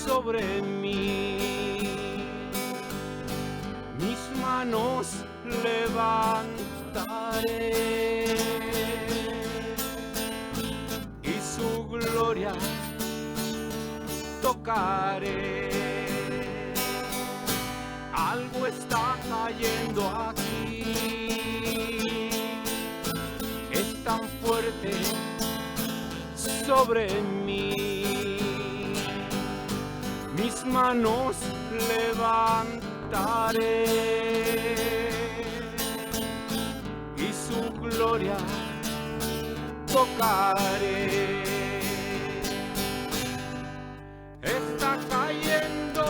sobre mí. Mis manos levantaré y su gloria tocaré. Algo está cayendo aquí, es tan fuerte sobre mí. Mis manos levantaré y su gloria tocaré. Está cayendo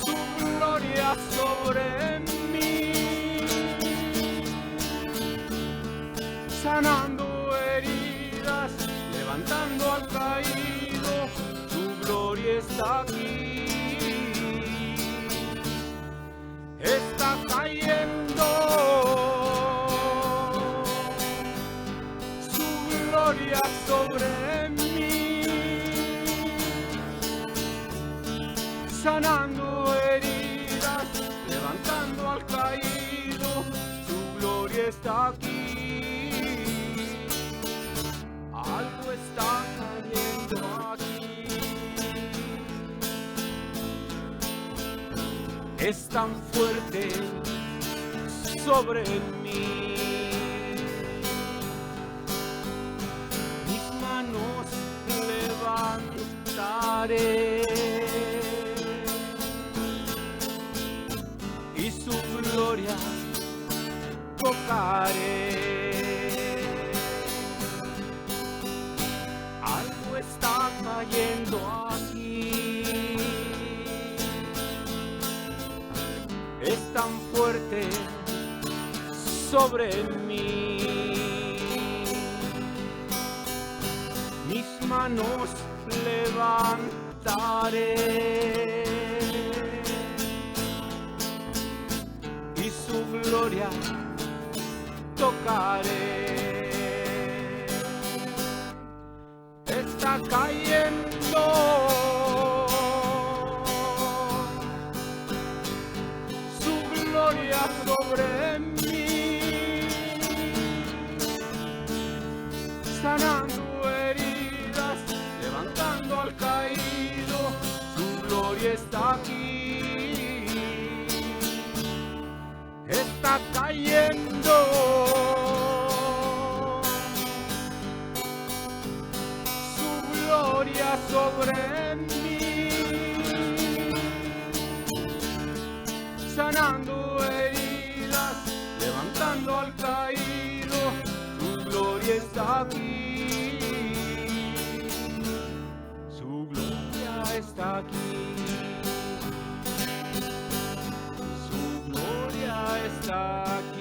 su gloria sobre mí, sanando heridas, levantando al caído, su gloria está aquí. Está cayendo su gloria sobre mí, sanando heridas, levantando al caído, su gloria está aquí. Algo está cayendo aquí, es tan fuerte sobre mí. Mis manos levantaré y su gloria tocaré. Algo está cayendo aquí, es tan fuerte sobre mí. Mis manos levantaré y su gloria tocaré. Está cayendo su gloria sobre mí, sanando heridas, levantando al caído, su gloria está aquí. Está cayendo gloria sobre mí, sanando heridas, levantando al caído, su gloria está aquí. Su gloria está aquí, su gloria está aquí.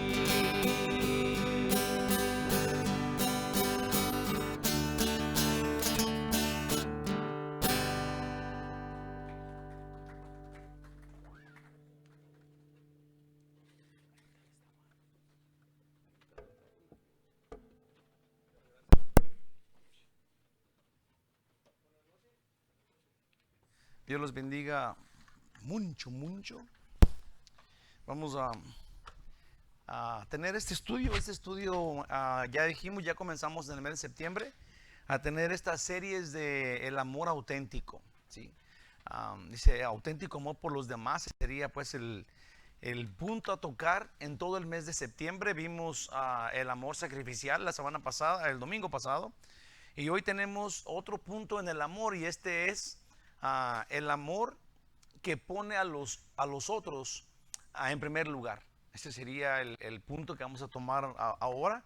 Dios los bendiga mucho, mucho. Vamos a tener este estudio. Ya dijimos, ya comenzamos en el mes de septiembre a tener estas series de el amor auténtico, ¿sí? Dice auténtico amor por los demás, sería pues el punto a tocar en todo el mes de septiembre. Vimos el amor sacrificial la semana pasada, el domingo pasado, y hoy tenemos otro punto en el amor, y este es el amor que pone a los otros en primer lugar. Este sería el punto que vamos a tomar ahora,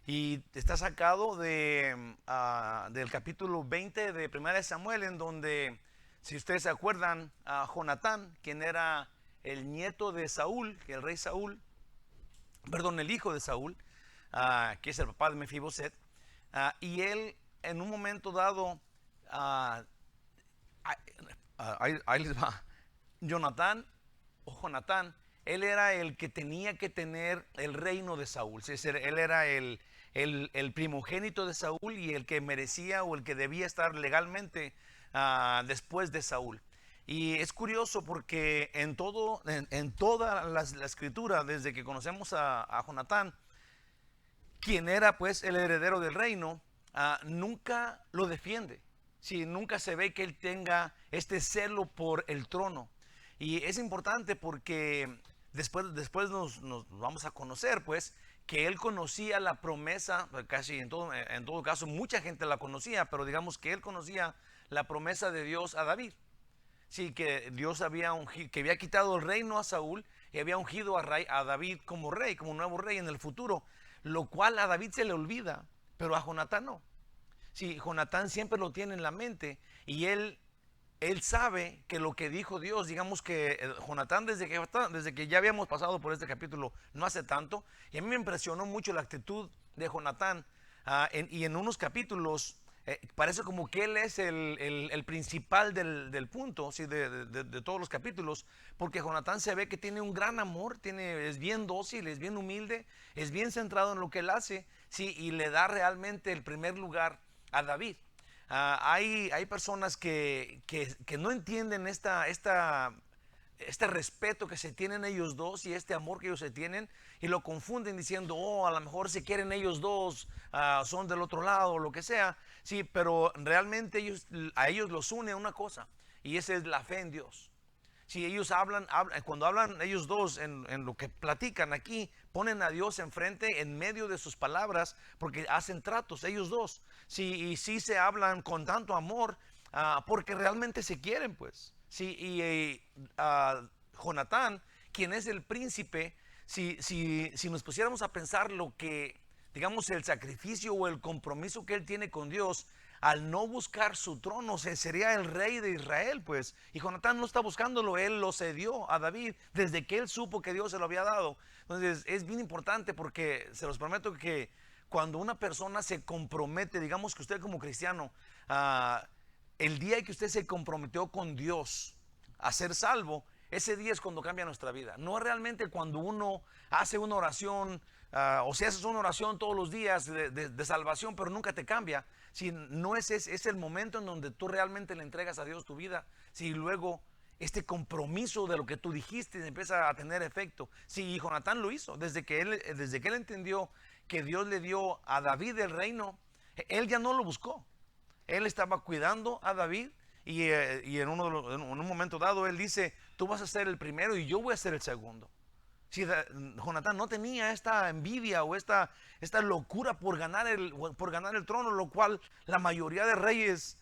y está sacado del capítulo 20 de 1 Samuel, en donde, si ustedes se acuerdan, Jonatán, quien era el nieto de Saúl, que el hijo de Saúl, que es el papá de Mefiboset, y él en un momento dado, ahí les va, Jonatán, él era el que tenía que tener el reino de Saúl. Él era el el primogénito de Saúl y el que merecía o el que debía estar legalmente después de Saúl. Y es curioso porque en toda la escritura, desde que conocemos a Jonatán, quien era pues el heredero del reino, nunca lo defiende. Sí, nunca se ve que él tenga este celo por el trono. Y es importante porque después nos vamos a conocer pues que él conocía la promesa, casi en todo caso mucha gente la conocía, pero digamos que él conocía la promesa de Dios a David. Sí, que Dios que había quitado el reino a Saúl y había ungido a David como rey, como nuevo rey en el futuro, lo cual a David se le olvida, pero a Jonatán no. Sí, Jonatán siempre lo tiene en la mente y él sabe que lo que dijo Dios, digamos que Jonatán desde que ya habíamos pasado por este capítulo no hace tanto, y a mí me impresionó mucho la actitud de Jonatán, y en unos capítulos parece como que él es el principal del punto, ¿sí? de todos los capítulos, porque Jonatán se ve que tiene un gran amor, es bien dócil, es bien humilde, es bien centrado en lo que él hace, ¿sí? Y le da realmente el primer lugar a David. Hay personas que no entienden este respeto que se tienen ellos dos y este amor que ellos se tienen y lo confunden diciendo, oh, a lo mejor se quieren ellos dos, son del otro lado o lo que sea. Sí, pero realmente a ellos los une una cosa y esa es la fe en Dios. Si ellos cuando hablan ellos dos en lo que platican aquí, ponen a Dios enfrente, en medio de sus palabras, porque hacen tratos ellos dos. Sí, y sí se hablan con tanto amor, porque realmente se quieren, pues. Sí, y Jonatán, quien es el príncipe, si nos pusiéramos a pensar lo que, digamos, el sacrificio o el compromiso que él tiene con Dios, al no buscar su trono, sería el rey de Israel, pues. Y Jonatán no está buscándolo, él lo cedió a David desde que él supo que Dios se lo había dado. Entonces es bien importante porque se los prometo que cuando una persona se compromete, digamos que usted como cristiano, el día que usted se comprometió con Dios a ser salvo, ese día es cuando cambia nuestra vida. No es realmente cuando uno hace una oración, o si haces una oración todos los días de salvación, pero nunca te cambia. Si no es el momento en donde tú realmente le entregas a Dios tu vida, si luego este compromiso de lo que tú dijiste empieza a tener efecto. Sí, y Jonatán lo hizo, desde que él entendió que Dios le dio a David el reino, él ya no lo buscó. Él estaba cuidando a David y en un momento dado él dice, tú vas a ser el primero y yo voy a ser el segundo. Si Jonatán no tenía esta envidia o esta locura por ganar el trono, lo cual la mayoría de reyes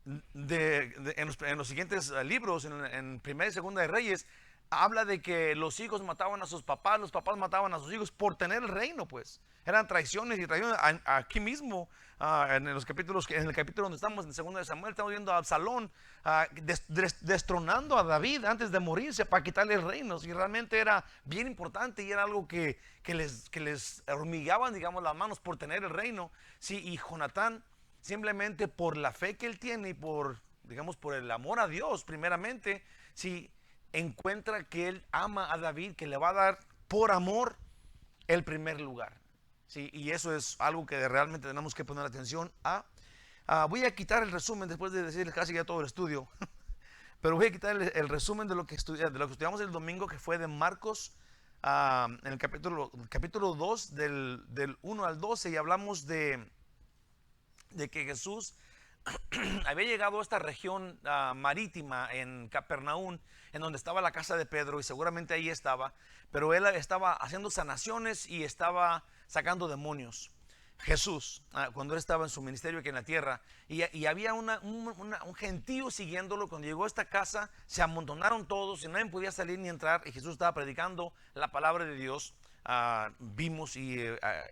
en los siguientes libros, en Primera y Segunda de Reyes, habla de que los hijos mataban a sus papás, los papás mataban a sus hijos por tener el reino, pues. Eran traiciones y traiciones. Aquí mismo, en el capítulo donde estamos, en Segunda de Samuel, estamos viendo a Absalón destronando a David antes de morirse para quitarle el reino. Y realmente era bien importante y era algo que les hormigaban, digamos, las manos por tener el reino. Sí, y Jonatán, simplemente por la fe que él tiene y por el amor a Dios, primeramente, sí, encuentra que él ama a David, que le va a dar por amor el primer lugar. Sí, y eso es algo que realmente tenemos que poner atención a. Voy a quitar el resumen después de decir casi ya todo el estudio, pero voy a quitar el resumen de lo que estudiamos el domingo, que fue de Marcos, en el capítulo 2, del 1 al 12, y hablamos de que Jesús había llegado a esta región marítima en Capernaum, en donde estaba la casa de Pedro, y seguramente ahí estaba, pero él estaba haciendo sanaciones y estaba sacando demonios. Jesús, cuando él estaba en su ministerio aquí en la tierra, y había un gentío siguiéndolo. Cuando llegó a esta casa, se amontonaron todos y nadie podía salir ni entrar, y Jesús estaba predicando la palabra de Dios. Vimos y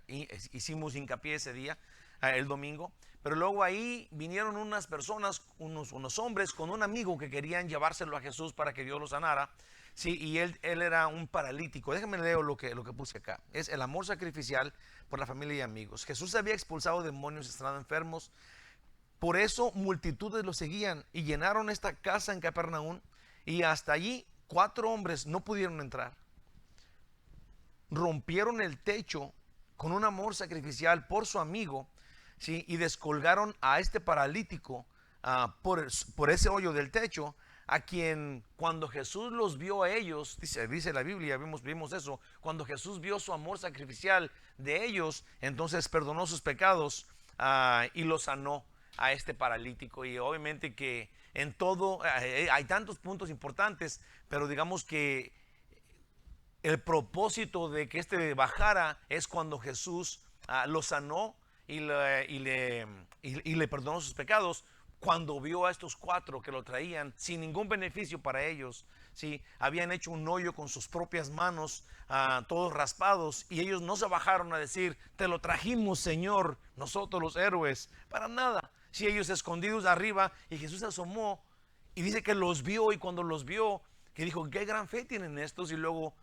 hicimos hincapié ese día, el domingo. Pero luego ahí vinieron unas personas, unos hombres con un amigo que querían llevárselo a Jesús para que Dios lo sanara. Sí, y él era un paralítico. Déjame leer lo que puse acá. Es el amor sacrificial por la familia y amigos. Jesús había expulsado demonios y sanado enfermos. Por eso multitudes lo seguían y llenaron esta casa en Capernaum. Y hasta allí 4 hombres no pudieron entrar. Rompieron el techo con un amor sacrificial por su amigo, ¿sí? Y descolgaron a este paralítico por ese hoyo del techo, a quien cuando Jesús los vio a ellos, dice la Biblia, vimos eso, cuando Jesús vio su amor sacrificial de ellos, entonces perdonó sus pecados y los sanó a este paralítico. Y obviamente que en todo hay tantos puntos importantes, pero digamos que el propósito de que este bajara es cuando Jesús lo sanó y le perdonó sus pecados. Cuando vio a estos cuatro que lo traían sin ningún beneficio para ellos, ¿sí? Habían hecho un hoyo con sus propias manos, todos raspados, y ellos no se bajaron a decir, te lo trajimos, Señor, nosotros los héroes, para nada. Sí, ellos escondidos arriba, y Jesús se asomó y dice que los vio, y cuando los vio, que dijo, qué gran fe tienen estos, y luego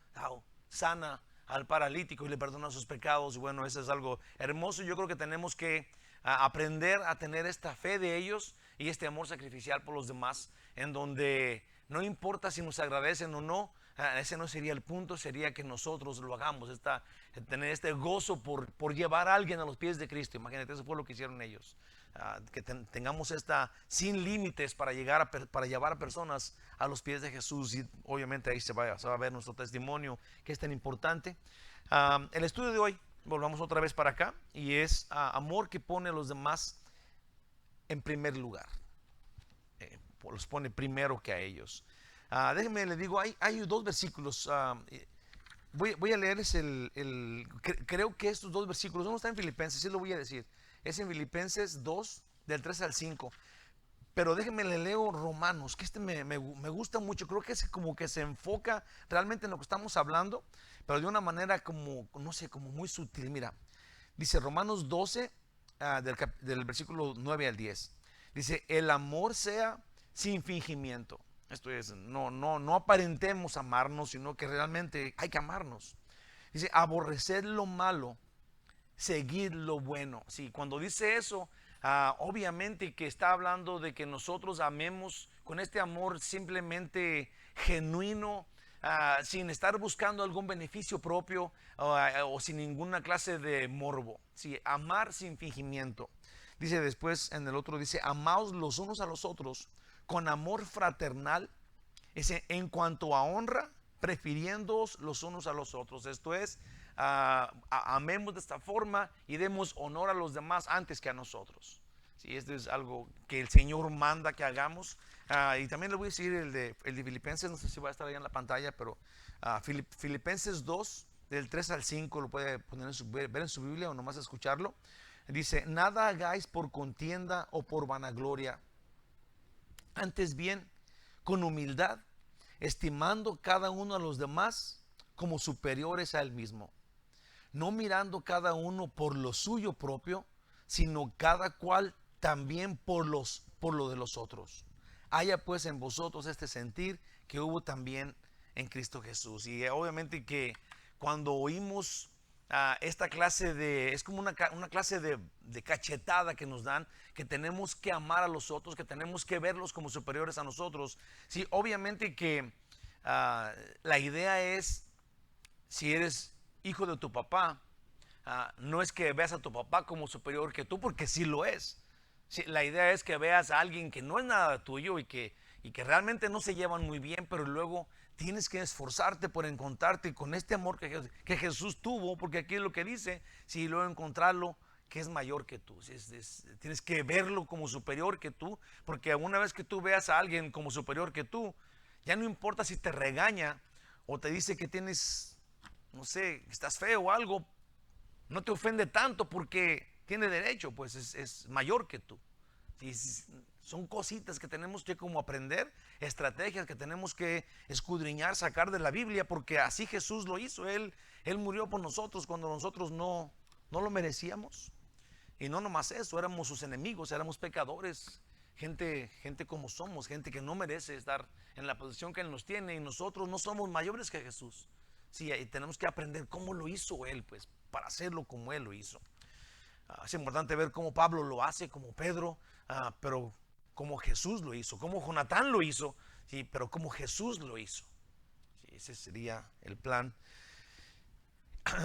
sana al paralítico y le perdona sus pecados. Y bueno, eso es algo hermoso. Yo creo que tenemos que aprender a tener esta fe de ellos y este amor sacrificial por los demás, en donde no importa si nos agradecen o no, ese no sería el punto, sería que nosotros lo hagamos, tener este gozo por llevar a alguien a los pies de Cristo. Imagínate, eso fue lo que hicieron ellos. Que tengamos esta sin límites para llevar a personas a los pies de Jesús, y obviamente ahí se va a ver nuestro testimonio, que es tan importante. El estudio de hoy, volvamos otra vez para acá, y es amor que pone a los demás en primer lugar, los pone primero que a ellos. Déjenme, le digo, hay dos versículos. Voy a leerles creo que estos dos versículos, uno está en Filipenses, sí lo voy a decir, es en Filipenses 2, del 3 al 5. Pero déjenme, le leo Romanos, que me gusta mucho. Creo que es como que se enfoca realmente en lo que estamos hablando, pero de una manera como, no sé, como muy sutil. Mira, dice Romanos 12, del versículo 9 al 10. Dice, el amor sea sin fingimiento. Esto es, no aparentemos amarnos, sino que realmente hay que amarnos. Dice, aborreced lo malo, seguid lo bueno. Sí, cuando dice eso, obviamente que está hablando de que nosotros amemos con este amor simplemente genuino, sin estar buscando algún beneficio propio o sin ninguna clase de morbo. Sí, amar sin fingimiento. Dice después en el otro, dice, amaos los unos a los otros con amor fraternal, dice, en cuanto a honra, prefiriéndoos los unos a los otros. Esto es, amemos de esta forma y demos honor a los demás antes que a nosotros. Sí, esto es algo que el Señor manda que hagamos. Y también le voy a decir el de Filipenses, no sé si va a estar ahí en la pantalla, pero Filipenses 2, del 3 al 5, lo puede ver en su Biblia o nomás escucharlo. Dice, nada hagáis por contienda o por vanagloria, antes bien, con humildad, estimando cada uno a los demás como superiores a él mismo, no mirando cada uno por lo suyo propio, sino cada cual también por lo de los otros. Haya pues en vosotros este sentir que hubo también en Cristo Jesús. Y obviamente que cuando oímos esta clase es como una clase de cachetada que nos dan, que tenemos que amar a los otros, que tenemos que verlos como superiores a nosotros. Sí, obviamente que la idea es, si eres hijo de tu papá, no es que veas a tu papá como superior que tú, porque sí lo es. Sí, la idea es que veas a alguien que no es nada tuyo y que realmente no se llevan muy bien, pero luego tienes que esforzarte por encontrarte con este amor que Jesús tuvo, porque aquí es lo que dice, si luego encontrarlo que es mayor que tú. Tienes que verlo como superior que tú, porque una vez que tú veas a alguien como superior que tú, ya no importa si te regaña o te dice que tienes, no sé, estás feo o algo, no te ofende tanto porque tiene derecho, pues es mayor que tú. Sí, son cositas que tenemos que como aprender, estrategias que tenemos que escudriñar, sacar de la Biblia, porque así Jesús lo hizo. Él murió por nosotros cuando nosotros no lo merecíamos. Y no nomás eso, éramos sus enemigos, éramos pecadores, gente como somos, gente que no merece estar en la posición que Él nos tiene, y nosotros no somos mayores que Jesús. Sí, y tenemos que aprender cómo lo hizo Él, pues, para hacerlo como Él lo hizo. Es importante ver cómo Pablo lo hace, como Pedro, pero como Jesús lo hizo, como Jonatán lo hizo, sí, pero como Jesús lo hizo. Sí, ese sería el plan.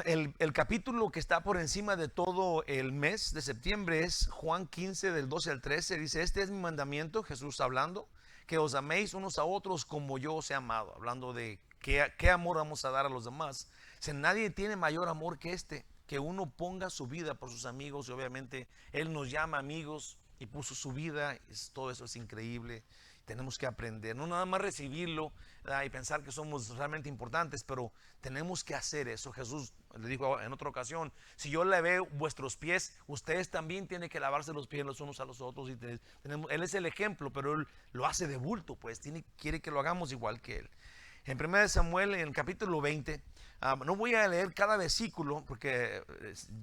el capítulo que está por encima de todo el mes de septiembre es Juan 15 del 12 al 13. Dice, este es mi mandamiento, Jesús hablando, que os améis unos a otros como yo os he amado. Hablando de qué amor vamos a dar a los demás. Si nadie tiene mayor amor que este, que uno ponga su vida por sus amigos. Y obviamente Él nos llama amigos y puso su vida. Todo eso es increíble. Tenemos que aprender, no nada más recibirlo y pensar que somos realmente importantes, pero tenemos que hacer eso. Jesús le dijo en otra ocasión, si yo lavé vuestros pies, ustedes también tienen que lavarse los pies los unos a los otros. Y Él es el ejemplo, pero Él lo hace de bulto, pues quiere que lo hagamos igual que Él. En 1 Samuel, en el capítulo 20, no voy a leer cada versículo porque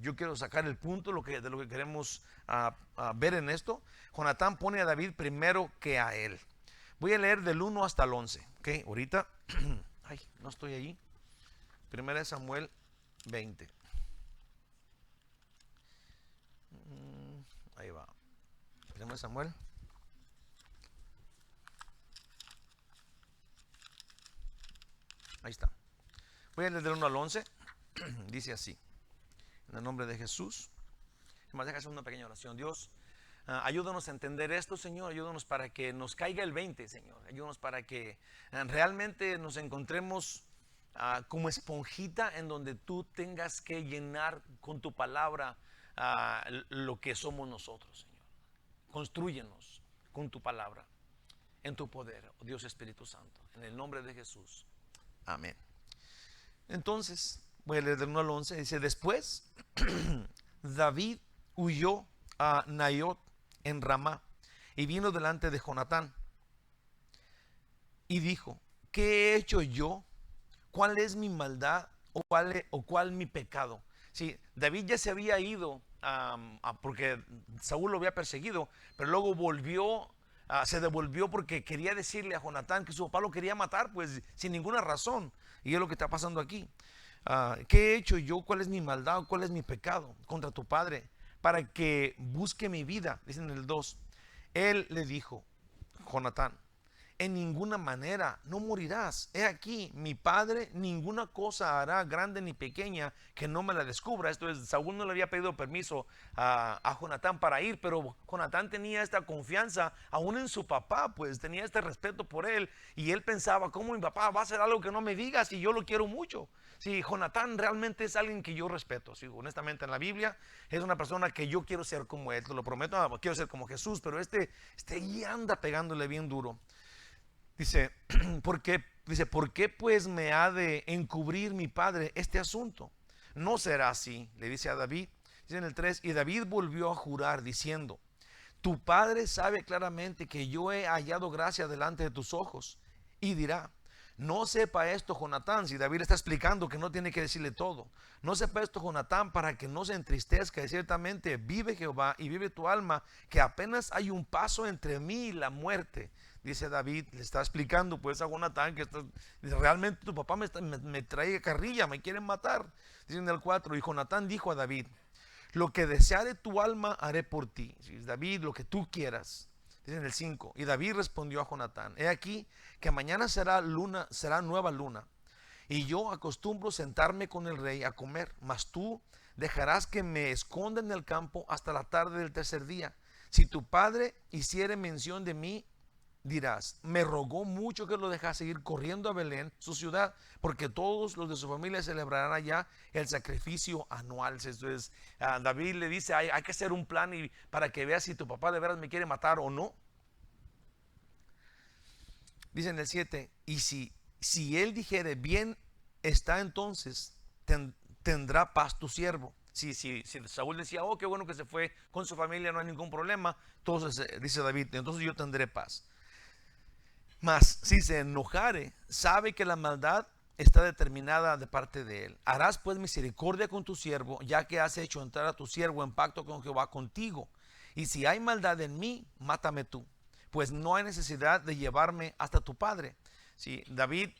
yo quiero sacar el punto de lo que queremos ver en esto. Jonatán pone a David primero que a él. Voy a leer del 1 hasta el 11. ¿Okay? Ahorita, ay, no estoy ahí. 1 Samuel 20. Ahí va. 1 Samuel. Ahí está. Voy a leer del 1 al 11. Dice así. En el nombre de Jesús. Además, deja hacer una pequeña oración. Dios, ayúdanos a entender esto, Señor. Ayúdanos para que nos caiga el 20, Señor. Ayúdanos para que realmente nos encontremos como esponjita en donde tú tengas que llenar con tu palabra lo que somos nosotros, Señor. Constrúyenos con tu palabra, en tu poder, oh Dios Espíritu Santo. En el nombre de Jesús. Amén. Entonces, voy a leer del 1 al 11. Dice, después David huyó a Naiot en Ramá y vino delante de Jonatán y dijo, ¿qué he hecho yo? ¿Cuál es mi maldad o cuál mi pecado? Sí, David ya se había ido porque Saúl lo había perseguido, pero luego se devolvió porque quería decirle a Jonatán que su papá lo quería matar, pues sin ninguna razón. Y es lo que está pasando aquí. ¿Qué he hecho yo? ¿Cuál es mi maldad? ¿Cuál es mi pecado contra tu padre? Para que busque mi vida, dice en el 2. Él le dijo, Jonatán, en ninguna manera no morirás. He aquí, mi padre ninguna cosa hará, grande ni pequeña, que no me la descubra. Esto es, Saúl no le había pedido permiso a Jonatán para ir, pero Jonatán tenía esta confianza aún en su papá, pues tenía este respeto por él, y él pensaba, ¿cómo mi papá va a hacer algo que no me diga si yo lo quiero mucho? Sí, Jonatán realmente es alguien que yo respeto. Sí, honestamente en la Biblia es una persona que yo quiero ser como él, te lo prometo, quiero ser como Jesús, pero este ahí anda pegándole bien duro. Dice, ¿por qué pues me ha de encubrir mi padre este asunto? No será así, le dice a David. Dice en el 3, y David volvió a jurar diciendo, tu padre sabe claramente que yo he hallado gracia delante de tus ojos. Y dirá, no sepa esto Jonatán, si David está explicando que no tiene que decirle todo. No sepa esto Jonatán para que no se entristezca, y ciertamente vive Jehová y vive tu alma, que apenas hay un paso entre mí y la muerte. Dice David, le está explicando pues a Jonatán que realmente tu papá me trae carrilla, me quieren matar. Dice en el 4, y Jonatán dijo a David, lo que deseare tu alma haré por ti. Dice David, lo que tú quieras. Dice en el 5, y David respondió a Jonatán, he aquí que mañana será nueva luna, y yo acostumbro sentarme con el rey a comer, mas tú dejarás que me esconda en el campo hasta la tarde del tercer día. Si tu padre hiciere mención de mí, dirás, me rogó mucho que lo dejase ir corriendo a Belén, su ciudad, porque todos los de su familia celebrarán allá el sacrificio anual. Entonces David le dice, hay que hacer un plan para que veas si tu papá de veras me quiere matar o no. Dice en el 7, y si él dijere, bien está, entonces tendrá paz tu siervo. Si Saúl decía, oh, qué bueno que se fue con su familia, no hay ningún problema, entonces dice David, entonces yo tendré paz. Mas si se enojare, sabe que la maldad está determinada de parte de él. Harás pues misericordia con tu siervo, ya que has hecho entrar a tu siervo en pacto con Jehová contigo. Y si hay maldad en mí, mátame tú, pues no hay necesidad de llevarme hasta tu padre. Sí, David,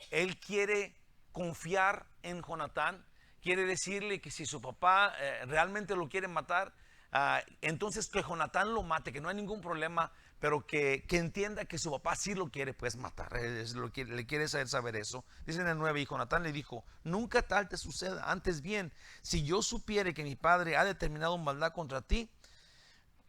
él quiere confiar en Jonatán, quiere decirle que si su papá realmente lo quiere matar, Entonces que Jonatán lo mate, que no hay ningún problema, pero que entienda que su papá sí lo quiere pues matar. Le quiere hacer saber eso. Dice en el 9, y Jonatán le dijo: nunca tal te suceda, antes bien, si yo supiere que mi padre ha determinado maldad contra ti,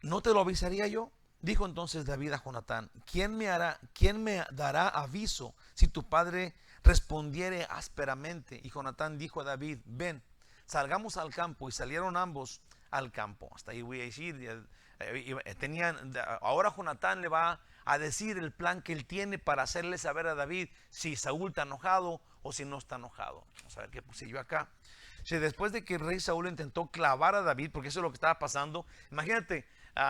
¿no te lo avisaría yo? Dijo entonces David a Jonatán: quién me dará aviso si tu padre respondiere ásperamente? Y Jonatán dijo a David: ven, salgamos al campo. Y salieron ambos al campo. Hasta ahí voy a decir. Ahora Jonatán le va a decir el plan que él tiene para hacerle saber a David si Saúl está enojado o si no está enojado. Vamos a ver qué puse yo acá. Si después de que el rey Saúl intentó clavar a David, porque eso es lo que estaba pasando, imagínate,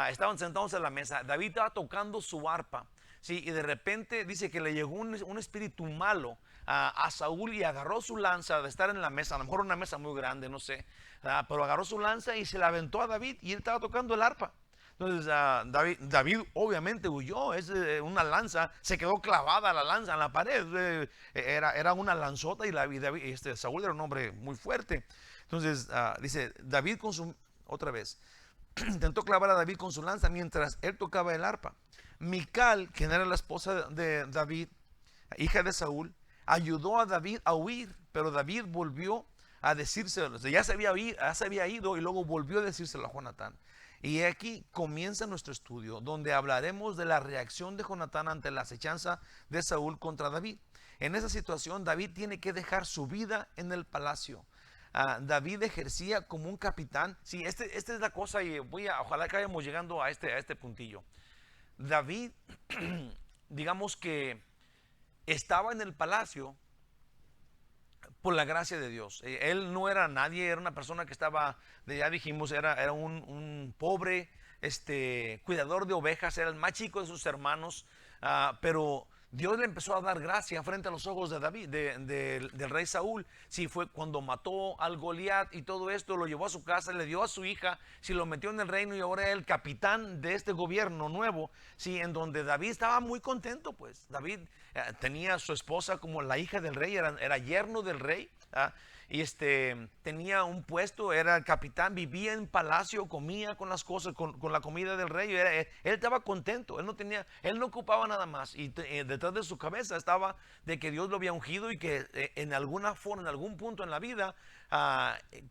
estaban sentados en la mesa, David estaba tocando su arpa, ¿sí? Y de repente dice que le llegó un espíritu malo a Saúl y agarró su lanza de estar en la mesa, a lo mejor una mesa muy grande, no sé, pero agarró su lanza y se la aventó a David, y él estaba tocando el arpa. Entonces David obviamente huyó. Es una lanza, se quedó clavada la lanza en la pared. Era una lanzota, y Saúl era un hombre muy fuerte. Entonces dice David otra vez, intentó clavar a David con su lanza mientras él tocaba el arpa. Mical, quien era la esposa de David, hija de Saúl, ayudó a David a huir, pero David volvió a decírselo. Ya se había ido y luego volvió a decírselo a Jonatán. Y aquí comienza nuestro estudio, donde hablaremos de la reacción de Jonatán ante la acechanza de Saúl contra David. En esa situación, David tiene que dejar su vida en el palacio. David ejercía como un capitán. Sí, esta es la cosa, y ojalá que vayamos llegando a este puntillo. David, digamos que estaba en el palacio por la gracia de Dios. Él no era nadie, era una persona que estaba, ya dijimos, era un pobre cuidador de ovejas, era el más chico de sus hermanos, pero Dios le empezó a dar gracia frente a los ojos de David, del rey Saúl. Sí, fue cuando mató al Goliat y todo esto, lo llevó a su casa, le dio a su hija, sí, lo metió en el reino, y ahora es el capitán de este gobierno nuevo, sí, en donde David estaba muy contento. Pues David tenía a su esposa como la hija del rey, era yerno del rey, y tenía un puesto, era el capitán, vivía en palacio, comía con las cosas, con la comida del rey. Él estaba contento, él no ocupaba nada más, y detrás de su cabeza estaba de que Dios lo había ungido, y que en alguna forma, en algún punto en la vida,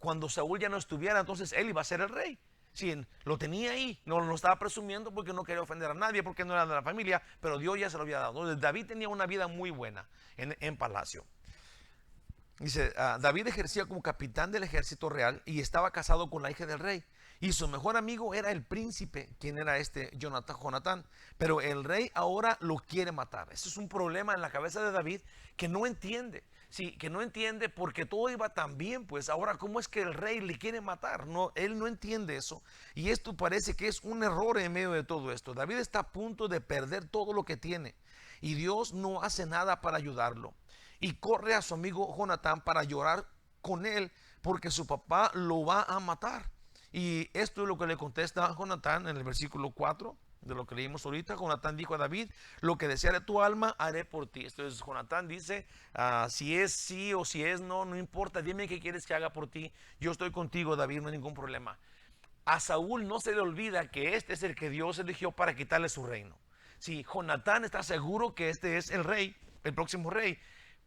cuando Saúl ya no estuviera, entonces él iba a ser el rey. Sí, lo tenía ahí, no lo estaba presumiendo porque no quería ofender a nadie, porque no era de la familia, pero Dios ya se lo había dado. Entonces David tenía una vida muy buena en palacio. Dice, David ejercía como capitán del ejército real y estaba casado con la hija del rey. Y su mejor amigo era el príncipe, quien era Jonatán. Pero el rey ahora lo quiere matar. Eso es un problema en la cabeza de David, que no entiende. Sí, que no entiende, porque todo iba tan bien. Pues ahora, ¿cómo es que el rey le quiere matar? No, él no entiende eso. Y esto parece que es un error en medio de todo esto. David está a punto de perder todo lo que tiene, y Dios no hace nada para ayudarlo. Y corre a su amigo Jonatán para llorar con él, porque su papá lo va a matar. Y esto es lo que le contesta Jonatán en el versículo 4 de lo que leímos ahorita. Jonatán dijo a David: lo que deseare tu alma haré por ti. Entonces Jonatán dice, si es sí o si es no, no importa, dime qué quieres que haga por ti, yo estoy contigo, David, no hay ningún problema. A Saúl no se le olvida que este es el que Dios eligió para quitarle su reino. Sí, Jonatán está seguro que este es el rey, el próximo rey.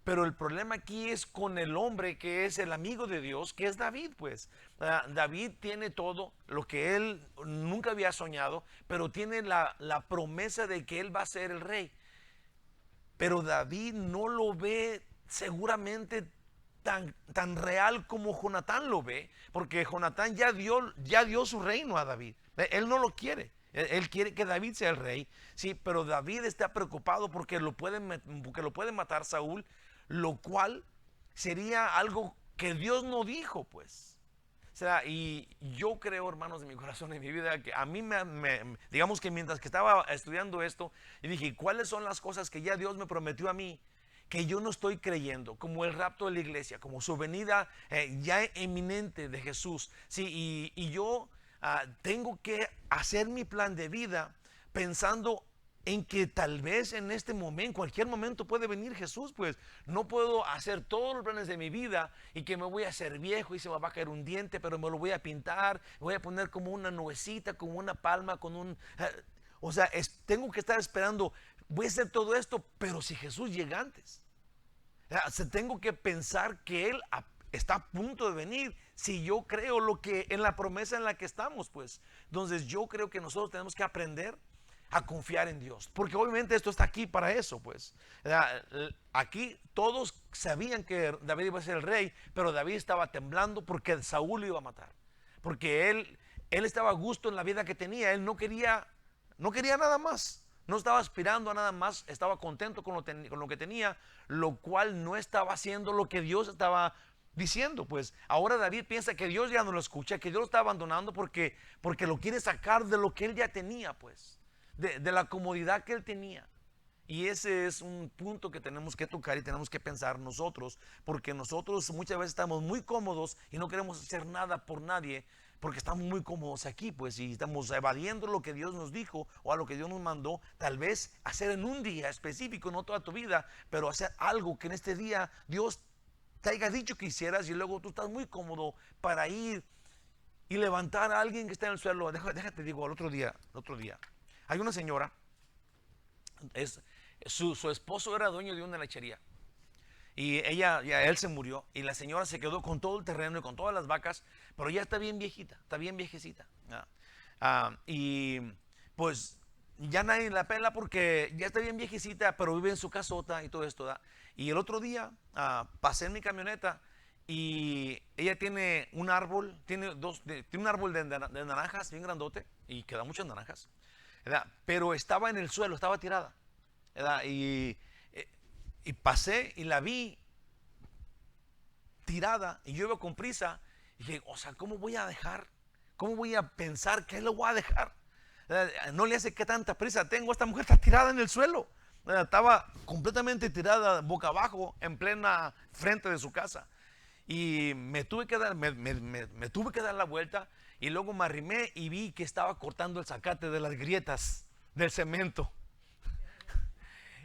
Pero el problema aquí es con el hombre que es el amigo de Dios, que es David. Pues David tiene todo lo que él nunca había soñado, pero tiene la promesa de que él va a ser el rey. Pero David no lo ve seguramente tan real como Jonatán lo ve, porque Jonatán ya dio su reino a David. Él no lo quiere. Él quiere que David sea el rey, sí, pero David está preocupado porque lo puede matar Saúl, lo cual sería algo que Dios no dijo, pues. O sea, y yo creo, hermanos, de mi corazón y mi vida, que a mí digamos que mientras que estaba estudiando esto, y dije, ¿cuáles son las cosas que ya Dios me prometió a mí, que yo no estoy creyendo? Como el rapto de la iglesia, como su venida ya eminente de Jesús. Sí, y yo tengo que hacer mi plan de vida pensando en que tal vez en este momento, en cualquier momento puede venir Jesús, pues no puedo hacer todos los planes de mi vida y que me voy a hacer viejo y se me va a caer un diente, pero me lo voy a pintar, voy a poner como una nubecita, como una palma, con un... O sea, tengo que estar esperando, voy a hacer todo esto, pero si Jesús llega antes, tengo que pensar que Él está a punto de venir, si yo creo lo que en la promesa en la que estamos, pues. Entonces yo creo que nosotros tenemos que aprender a confiar en Dios, porque obviamente esto está aquí para eso, pues. Aquí todos sabían que David iba a ser el rey, pero David estaba temblando porque Saúl lo iba a matar, porque él estaba a gusto en la vida que tenía. Él no quería nada más, no estaba aspirando a nada más, estaba contento con lo que tenía, lo cual no estaba haciendo lo que Dios estaba diciendo. Pues ahora David piensa que Dios ya no lo escucha, que Dios lo está abandonando porque lo quiere sacar de lo que él ya tenía, pues, de la comodidad que él tenía. Y ese es un punto que tenemos que tocar y tenemos que pensar nosotros, porque nosotros muchas veces estamos muy cómodos y no queremos hacer nada por nadie, porque estamos muy cómodos aquí, pues, y estamos evadiendo lo que Dios nos dijo o a lo que Dios nos mandó. Tal vez hacer en un día específico, no toda tu vida, pero hacer algo que en este día Dios te haya dicho que hicieras, y luego tú estás muy cómodo para ir y levantar a alguien que está en el suelo. Déjate digo, el otro día hay una señora, su esposo era dueño de una lechería, y él se murió, y la señora se quedó con todo el terreno y con todas las vacas, pero ya está bien viejita, está bien viejecita. Y pues ya nadie la pela porque ya está bien viejecita, pero vive en su casota y todo esto. Y el otro día pasé en mi camioneta y ella tiene un árbol, tiene un árbol de naranjas bien grandote y que da muchas naranjas, ¿verdad? Pero estaba en el suelo, estaba tirada, ¿verdad? Y pasé y la vi tirada y yo iba con prisa y dije, o sea, ¿cómo voy a pensar que lo voy a dejar? No le hace que tanta prisa tengo, esta mujer está tirada en el suelo. Estaba completamente tirada boca abajo en plena frente de su casa, y me tuve que dar la vuelta, y luego me arrimé y vi que estaba cortando el zacate de las grietas del cemento.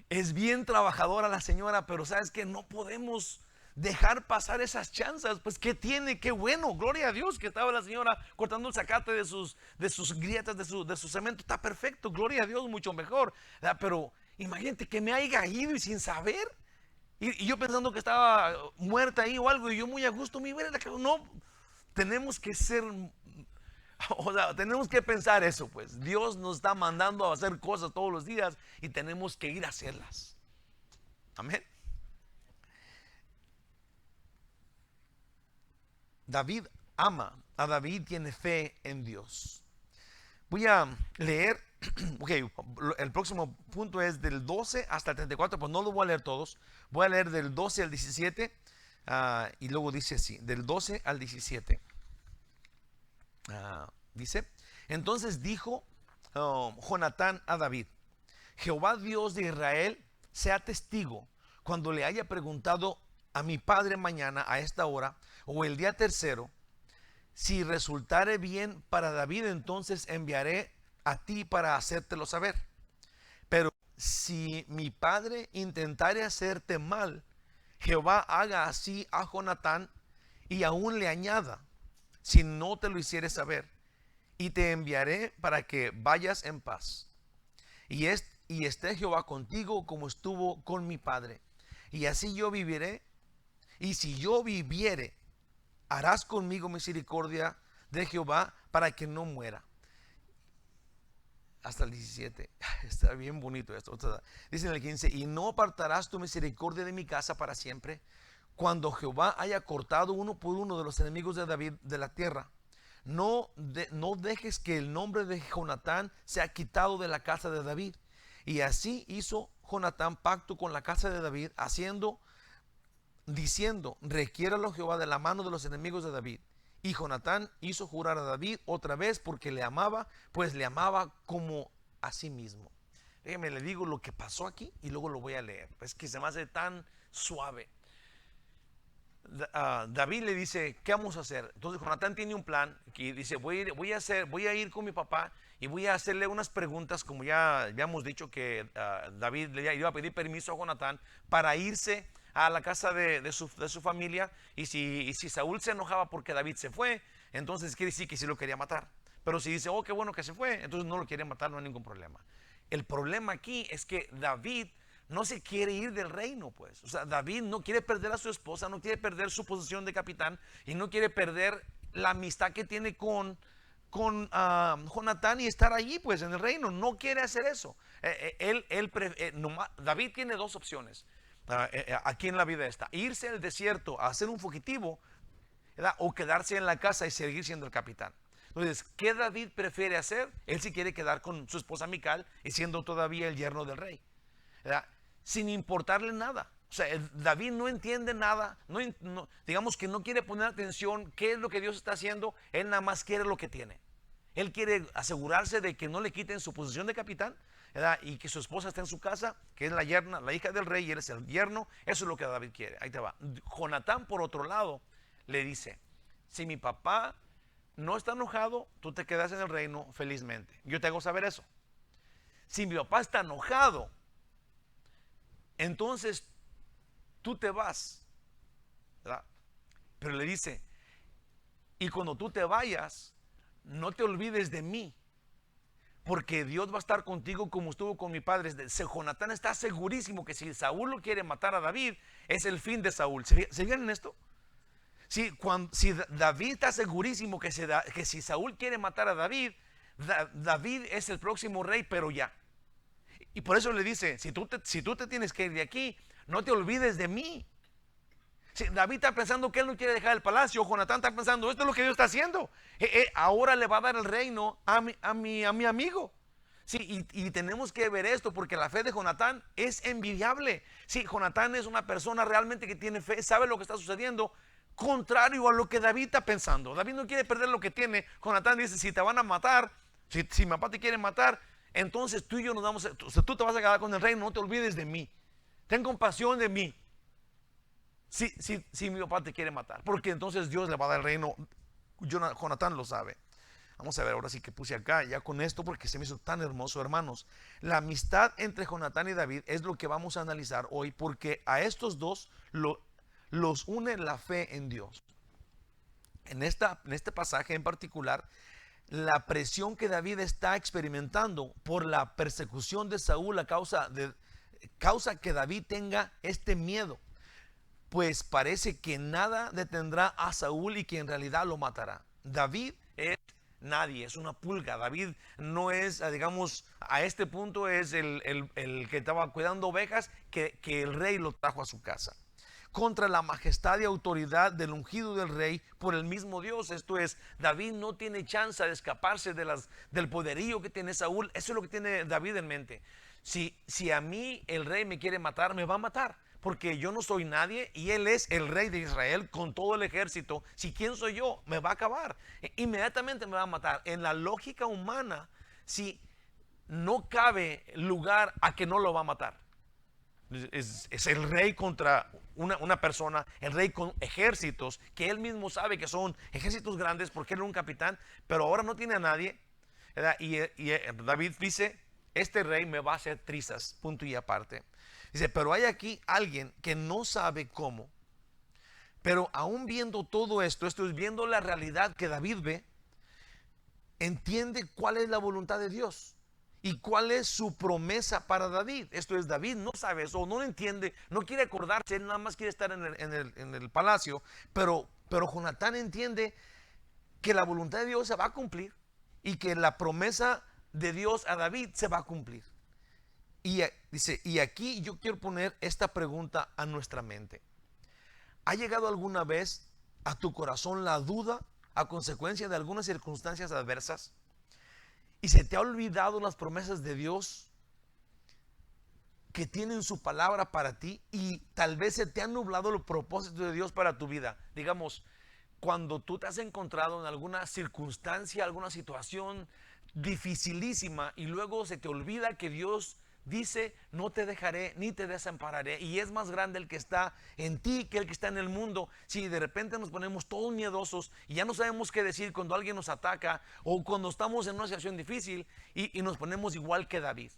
Es bien trabajadora la señora, pero sabes que no podemos dejar pasar esas chances. Pues qué tiene, qué bueno, gloria a Dios que estaba la señora cortando el zacate de sus grietas, de su cemento. Está perfecto, gloria a Dios, mucho mejor, ¿verdad? Pero imagínate que me haya ido y sin saber, y yo pensando que estaba muerta ahí o algo, y yo muy a gusto me iba a la casa. No, tenemos que ser, o sea, tenemos que pensar eso, pues. Dios nos está mandando a hacer cosas todos los días y tenemos que ir a hacerlas. Amén. David ama, a David tiene fe en Dios. Voy a leer, ok, el próximo punto es del 12 hasta el 34, pues no lo voy a leer todos. Voy a leer del 12 al 17, y luego dice así, del 12 al 17. Dice, entonces dijo Jonatán a David: Jehová Dios de Israel sea testigo cuando le haya preguntado a mi padre mañana a esta hora o el día tercero, si resultare bien para David, entonces enviaré a ti para hacértelo saber. Pero si mi padre intentare hacerte mal, Jehová haga así a Jonatán y aún le añada, si no te lo hiciere saber, y te enviaré para que vayas en paz. Y esté Jehová contigo como estuvo con mi padre. Y así yo viviré, y si yo viviere, harás conmigo misericordia de Jehová para que no muera. Hasta el 17, está bien bonito esto. Dice en el 15, y no apartarás tu misericordia de mi casa para siempre, cuando Jehová haya cortado uno por uno de los enemigos de David de la tierra. No dejes que el nombre de Jonatán sea quitado de la casa de David. Y así hizo Jonatán pacto con la casa de David, diciendo, requiéralo Jehová de la mano de los enemigos de David. Y Jonatán hizo jurar a David otra vez porque le amaba, pues le amaba como a sí mismo. Déjeme, le digo lo que pasó aquí y luego lo voy a leer. Es que se me hace tan suave. David le dice, ¿qué vamos a hacer? Entonces Jonatán tiene un plan que dice, voy a ir con mi papá y voy a hacerle unas preguntas, como ya habíamos dicho que David le iba a pedir permiso a Jonatán para irse a la casa de su familia, y si Saúl se enojaba porque David se fue, entonces quiere decir que sí lo quería matar. Pero si dice, oh, qué bueno que se fue, entonces no lo quiere matar, no hay ningún problema. El problema aquí es que David no se quiere ir del reino, pues. O sea, David no quiere perder a su esposa, no quiere perder su posición de capitán y no quiere perder la amistad que tiene con Jonatán y estar allí, pues, en el reino. No quiere hacer eso. David tiene dos opciones aquí en la vida esta: irse al desierto a ser un fugitivo, ¿verdad?, o quedarse en la casa y seguir siendo el capitán. Entonces, ¿qué David prefiere hacer? Él sí quiere quedar con su esposa Mical y siendo todavía el yerno del rey, ¿verdad?, sin importarle nada. O sea, David no entiende nada, digamos que no quiere poner atención qué es lo que Dios está haciendo. Él nada más quiere lo que tiene. Él quiere asegurarse de que no le quiten su posición de capitán, ¿verdad?, y que su esposa esté en su casa, que es la yerna, la hija del rey, y él es el yerno. Eso es lo que David quiere. Ahí te va. Jonatán, por otro lado, le dice, si mi papá no está enojado, tú te quedas en el reino felizmente. Yo te hago saber eso. Si mi papá está enojado, entonces tú te vas, ¿verdad? Pero le dice, y cuando tú te vayas, no te olvides de mí, porque Dios va a estar contigo como estuvo con mi padre. Jonatán está segurísimo que si Saúl lo quiere matar a David, es el fin de Saúl. ¿Se fijan en esto? Si David está segurísimo que si Saúl quiere matar a David, David es el próximo rey, pero ya. Y por eso le dice, si tú te tienes que ir de aquí, no te olvides de mí. Si David está pensando que él no quiere dejar el palacio, Jonatán está pensando, esto es lo que Dios está haciendo. Ahora le va a dar el reino a mi amigo. Sí, y tenemos que ver esto porque la fe de Jonatán es envidiable. Sí, Jonatán es una persona realmente que tiene fe, sabe lo que está sucediendo, contrario a lo que David está pensando. David no quiere perder lo que tiene. Jonatán dice, si te van a matar, si mi papá te quiere matar, entonces tú y yo nos vamos tú te vas a quedar con el reino, no te olvides de mí. Ten compasión de mí. Si mi papá te quiere matar, porque entonces Dios le va a dar el reino. Jonatán lo sabe. Vamos a ver, ahora sí que puse acá, ya con esto, porque se me hizo tan hermoso, hermanos. La amistad entre Jonatán y David es lo que vamos a analizar hoy, porque a estos dos los une la fe en Dios. En este pasaje en particular, la presión que David está experimentando por la persecución de Saúl causa que David tenga este miedo, pues parece que nada detendrá a Saúl y que en realidad lo matará. David es nadie, es una pulga. David no es, digamos, a este punto es el que estaba cuidando ovejas, que el rey lo trajo a su casa. Contra la majestad y autoridad del ungido del rey por el mismo Dios. Esto es, David no tiene chance de escaparse del poderío que tiene Saúl. Eso es lo que tiene David en mente. Si a mí el rey me quiere matar, me va a matar, porque yo no soy nadie y él es el rey de Israel con todo el ejército. Si quién soy yo, me va a acabar. Inmediatamente me va a matar. En la lógica humana, si no cabe lugar a que no lo va a matar. Es el rey contra una persona, el rey con ejércitos que él mismo sabe que son ejércitos grandes porque él era un capitán, pero ahora no tiene a nadie, ¿verdad? Y David dice, este rey me va a hacer trizas, punto y aparte. Dice, pero hay aquí alguien que no sabe cómo, pero aún viendo todo esto es viendo la realidad que David ve, entiende cuál es la voluntad de Dios y cuál es su promesa para David. Esto es, David no sabe eso, no lo entiende, no quiere acordarse, él nada más quiere estar en el palacio, pero Jonatán entiende que la voluntad de Dios se va a cumplir y que la promesa de Dios a David se va a cumplir. Y dice, y aquí yo quiero poner esta pregunta a nuestra mente. ¿Ha llegado alguna vez a tu corazón la duda a consecuencia de algunas circunstancias adversas? ¿Y se te ha olvidado las promesas de Dios que tienen su palabra para ti? Y tal vez se te han nublado los propósitos de Dios para tu vida. Digamos, cuando tú te has encontrado en alguna circunstancia, alguna situación dificilísima y luego se te olvida que Dios dice, no te dejaré ni te desampararé. Y es más grande el que está en ti que el que está en el mundo. Si de repente nos ponemos todos miedosos y ya no sabemos qué decir cuando alguien nos ataca o cuando estamos en una situación difícil y nos ponemos igual que David.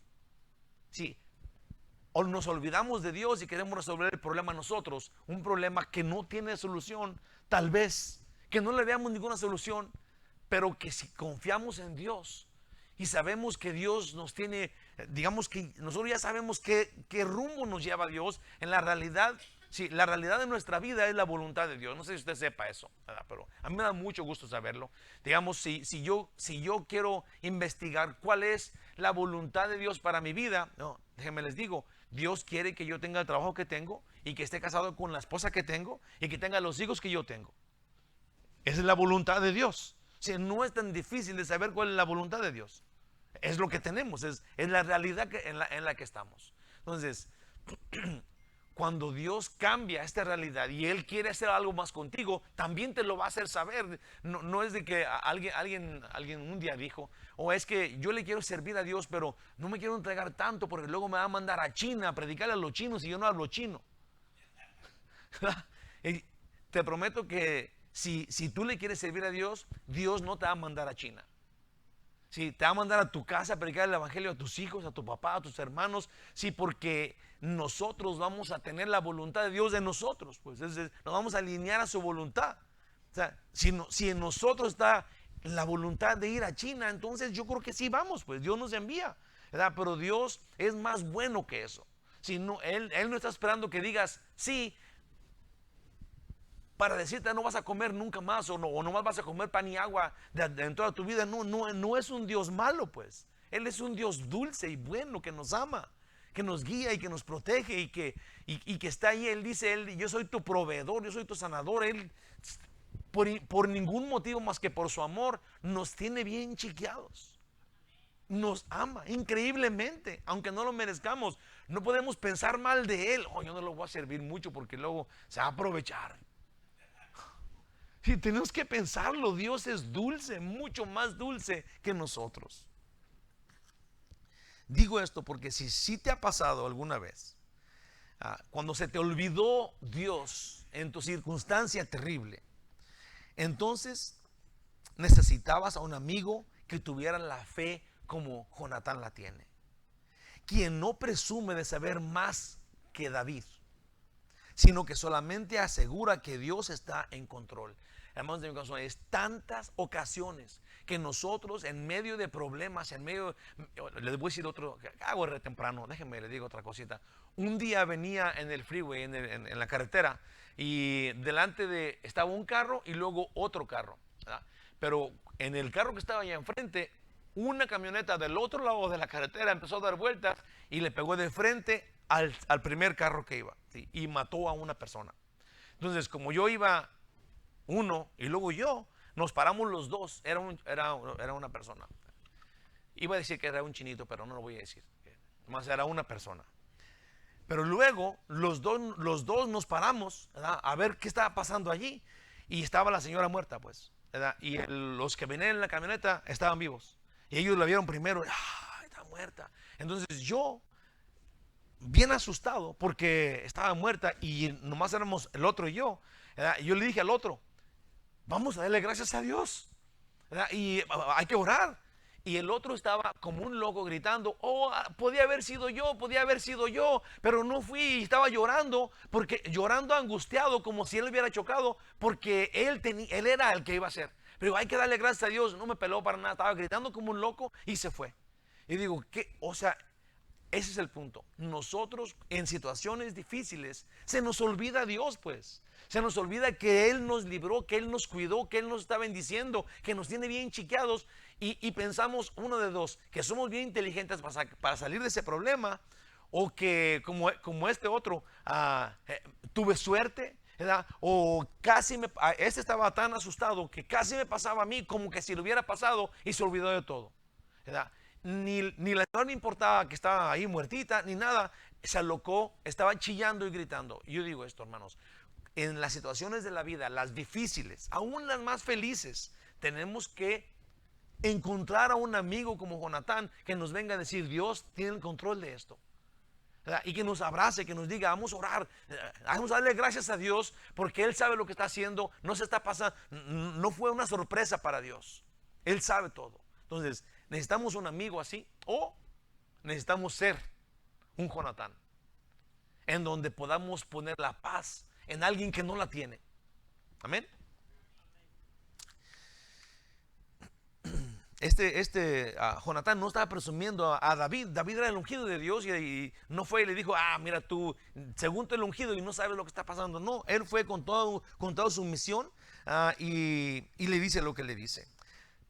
Sí, o nos olvidamos de Dios y queremos resolver el problema nosotros, un problema que no tiene solución, tal vez, que no le veamos ninguna solución, pero que si confiamos en Dios y sabemos que Dios nos tiene, digamos que nosotros ya sabemos qué rumbo nos lleva Dios, en la realidad, sí, la realidad de nuestra vida es la voluntad de Dios. No sé si usted sepa eso, ¿verdad? Pero a mí me da mucho gusto saberlo. Digamos, si yo quiero investigar cuál es la voluntad de Dios para mi vida, no, déjenme les digo, Dios quiere que yo tenga el trabajo que tengo y que esté casado con la esposa que tengo y que tenga los hijos que yo tengo. Esa es la voluntad de Dios. O sea, no es tan difícil de saber cuál es la voluntad de Dios. Es lo que tenemos, es la realidad en la que estamos. Entonces, cuando Dios cambia esta realidad y Él quiere hacer algo más contigo, también te lo va a hacer saber. No es de que alguien un día dijo, o es que yo le quiero servir a Dios, pero no me quiero entregar tanto porque luego me va a mandar a China a predicarle a los chinos y yo no hablo chino. Y te prometo que si tú le quieres servir a Dios, Dios no te va a mandar a China. Sí, te va a mandar a tu casa a predicar el evangelio a tus hijos, a tu papá, a tus hermanos. Sí, porque nosotros vamos a tener la voluntad de Dios de nosotros. Pues nos vamos a alinear a su voluntad. O sea, si en nosotros está la voluntad de ir a China, entonces yo creo que sí vamos, pues Dios nos envía, ¿verdad? Pero Dios es más bueno que eso. Si no, Él no está esperando que digas sí para decirte no vas a comer nunca más o no más vas a comer pan y agua en toda tu vida. No es un Dios malo, pues. Él es un Dios dulce y bueno que nos ama, que nos guía y que nos protege y que está ahí. Él dice, yo soy tu proveedor, yo soy tu sanador. Él por ningún motivo más que por su amor nos tiene bien chiqueados. Nos ama increíblemente, aunque no lo merezcamos. No podemos pensar mal de Él. Yo no lo voy a servir mucho porque luego se va a aprovechar. Sí, tenemos que pensarlo. Dios es dulce, mucho más dulce que nosotros. Digo esto porque si te ha pasado alguna vez, cuando se te olvidó Dios en tu circunstancia terrible, entonces necesitabas a un amigo que tuviera la fe como Jonatán la tiene, quien no presume de saber más que David, sino que solamente asegura que Dios está en control. Hermanos de mi corazón, es tantas ocasiones que nosotros en medio de problemas, les voy a decir otro, hago re temprano, déjenme les digo otra cosita. Un día venía en el freeway, en la carretera, y delante estaba un carro y luego otro carro, ¿verdad? Pero en el carro que estaba allá enfrente, una camioneta del otro lado de la carretera empezó a dar vueltas y le pegó de frente al primer carro que iba, ¿sí? Y mató a una persona. Entonces, como yo iba uno y luego yo, nos paramos los dos. Era una persona. Iba a decir que era un chinito, pero no lo voy a decir. Más era una persona. Pero luego los dos nos paramos, ¿verdad?, a ver qué estaba pasando allí. Y estaba la señora muerta, pues, ¿verdad? Y los que venían en la camioneta estaban vivos. Y ellos la vieron primero. Está muerta. Entonces yo, bien asustado porque estaba muerta y nomás éramos el otro y yo, ¿verdad? Y yo le dije al otro, vamos a darle gracias a Dios, ¿verdad? Y hay que orar. Y el otro estaba como un loco gritando, podía haber sido yo, pero no fui. Y estaba llorando angustiado, como si él hubiera chocado, porque él era el que iba a ser. Pero hay que darle gracias a Dios. No me peló para nada, estaba gritando como un loco y se fue. Y digo, o sea, ese es el punto. Nosotros en situaciones difíciles se nos olvida Dios, pues. Se nos olvida que Él nos libró, que Él nos cuidó, que Él nos está bendiciendo, que nos tiene bien chiqueados, y pensamos uno de dos, que somos bien inteligentes para salir de ese problema, o que como este otro, tuve suerte, ¿verdad? O este estaba tan asustado que casi me pasaba a mí, como que si le hubiera pasado y se olvidó de todo, ¿verdad? Ni la señora me importaba que estaba ahí muertita, ni nada, se alocó, estaba chillando y gritando. Y yo digo esto, hermanos, en las situaciones de la vida, las difíciles, aún las más felices, tenemos que encontrar a un amigo como Jonatán que nos venga a decir, Dios tiene el control de esto. Y que nos abrace, que nos diga, vamos a orar, vamos a darle gracias a Dios porque Él sabe lo que está haciendo, no se está pasando, no fue una sorpresa para Dios. Él sabe todo. Entonces, necesitamos un amigo así o necesitamos ser un Jonatán en donde podamos poner la paz en alguien que no la tiene. Amén. Jonatán no estaba presumiendo a David. David era el ungido de Dios y no fue y le dijo, mira tú, según tú el ungido y no sabes lo que está pasando. No, él fue con toda su misión y le dice lo que le dice.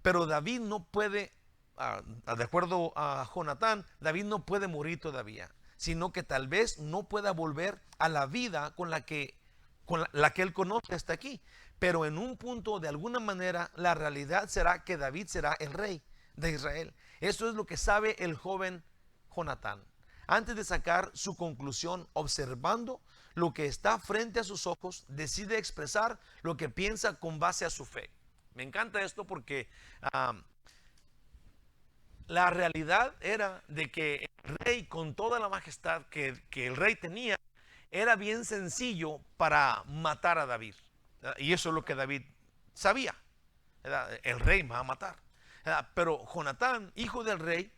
Pero David no puede, de acuerdo a Jonatán, David no puede morir todavía, sino que tal vez no pueda volver a la vida con la que él conoce hasta aquí. Pero en un punto, de alguna manera, la realidad será que David será el rey de Israel. Eso es lo que sabe el joven Jonatán. Antes de sacar su conclusión, observando lo que está frente a sus ojos, decide expresar lo que piensa con base a su fe. Me encanta esto porque la realidad era de que el rey, con toda la majestad que el rey tenía, era bien sencillo para matar a David. Y eso es lo que David sabía. El rey me va a matar. Pero Jonatán, hijo del rey,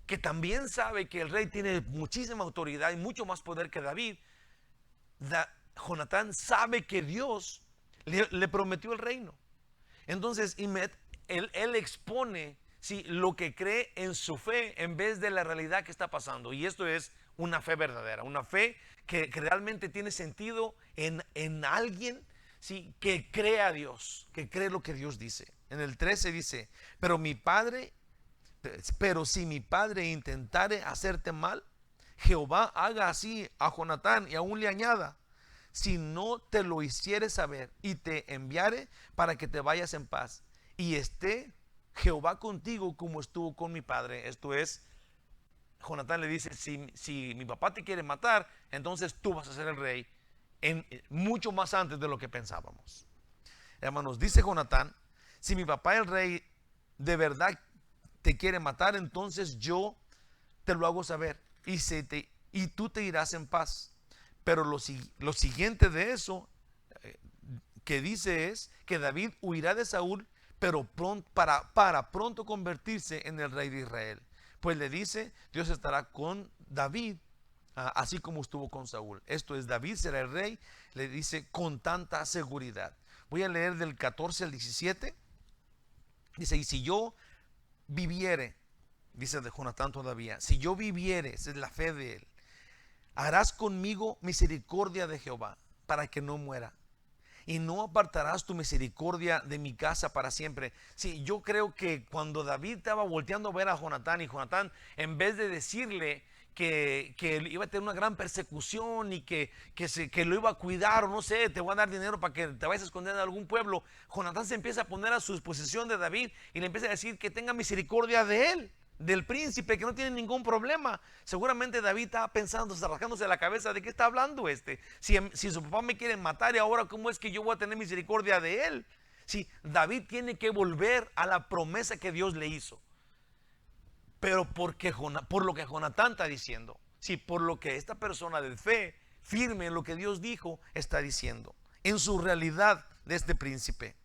que también sabe que el rey tiene muchísima autoridad y mucho más poder que David, Jonatán sabe que Dios le prometió el reino. Entonces él expone lo que cree en su fe en vez de la realidad que está pasando. Y esto es una fe verdadera, una fe que realmente tiene sentido en alguien que cree a Dios, que cree lo que Dios dice. En el 13 dice, pero si mi padre intentare hacerte mal, Jehová haga así a Jonatán y aún le añada, si no te lo hiciere saber y te enviare para que te vayas en paz y esté Jehová contigo como estuvo con mi padre. Esto es, Jonatán le dice, si mi papá te quiere matar, entonces tú vas a ser el rey, mucho más antes de lo que pensábamos. Hermanos, dice Jonatán, si mi papá el rey de verdad te quiere matar, entonces yo te lo hago saber y tú te irás en paz. Pero lo siguiente de eso que dice es que David huirá de Saúl, pero para pronto convertirse en el rey de Israel. Pues le dice, Dios estará con David, así como estuvo con Saúl. Esto es, David será el rey, le dice con tanta seguridad. Voy a leer del 14 al 17. Dice, y si yo viviere, dice de Jonatán todavía, si yo viviere, esa es la fe de él, harás conmigo misericordia de Jehová, para que no muera. Y no apartarás tu misericordia de mi casa para siempre. Sí, yo creo que cuando David estaba volteando a ver a Jonatán, y Jonatán, en vez de decirle que iba a tener una gran persecución y que lo iba a cuidar, o no sé, te voy a dar dinero para que te vayas a esconder en algún pueblo, Jonatán se empieza a poner a su disposición de David y le empieza a decir que tenga misericordia de él, del príncipe, que no tiene ningún problema. Seguramente David estaba pensando, rascándose la cabeza, ¿de qué está hablando si su papá me quiere matar, y ahora cómo es que yo voy a tener misericordia de él? David tiene que volver a la promesa que Dios le hizo. Pero por lo que Jonatán está diciendo, por lo que esta persona de fe firme en lo que Dios dijo está diciendo, en su realidad de este príncipe.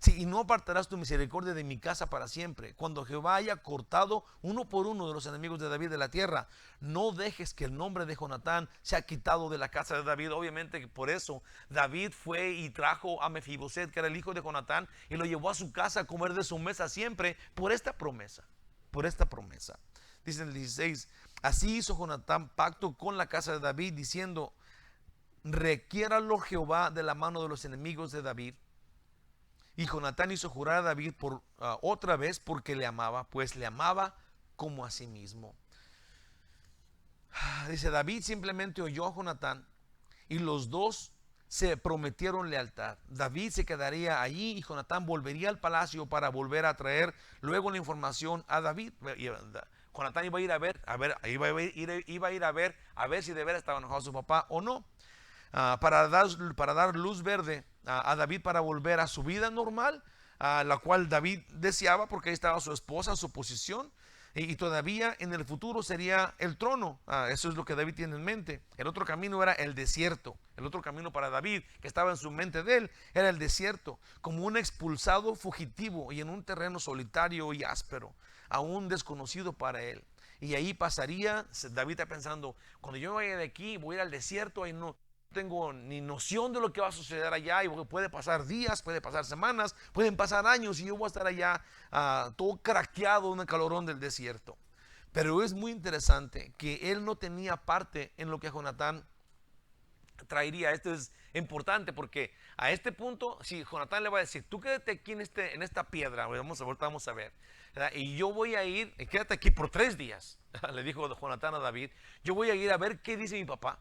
Y no apartarás tu misericordia de mi casa para siempre. Cuando Jehová haya cortado uno por uno de los enemigos de David de la tierra, no dejes que el nombre de Jonatán sea quitado de la casa de David. Obviamente que por eso David fue y trajo a Mefiboset, que era el hijo de Jonatán, y lo llevó a su casa a comer de su mesa siempre, por esta promesa. Dice en el 16, así hizo Jonatán pacto con la casa de David, diciendo, requiéralo Jehová de la mano de los enemigos de David. Y Jonatán hizo jurar a David otra vez porque le amaba, pues le amaba como a sí mismo. Dice, David simplemente oyó a Jonatán y los dos se prometieron lealtad. David se quedaría allí y Jonatán volvería al palacio para volver a traer luego la información a David. Jonatán iba a ir a ver si de veras estaba enojado su papá o no. Para dar luz verde a David para volver a su vida normal, la cual David deseaba, porque ahí estaba su esposa, su posición, y todavía en el futuro sería el trono. Eso es lo que David tiene en mente. El otro camino era el desierto. El otro camino para David, que estaba en su mente de él, era el desierto, como un expulsado fugitivo y en un terreno solitario y áspero, aún desconocido para él. Y ahí pasaría, David está pensando, cuando yo vaya de aquí, voy a ir al desierto, ahí no tengo ni noción de lo que va a suceder allá, y puede pasar días, puede pasar semanas, pueden pasar años, y yo voy a estar allá todo craqueado en el calorón del desierto. Pero es muy interesante que él no tenía parte en lo que Jonatán traería. Esto es importante porque a este punto, si Jonatán le va a decir, tú quédate aquí en esta piedra, vamos a ver, ¿verdad? Y yo voy a ir, quédate aquí por 3 días, le dijo Jonatán a David, yo voy a ir a ver qué dice mi papá,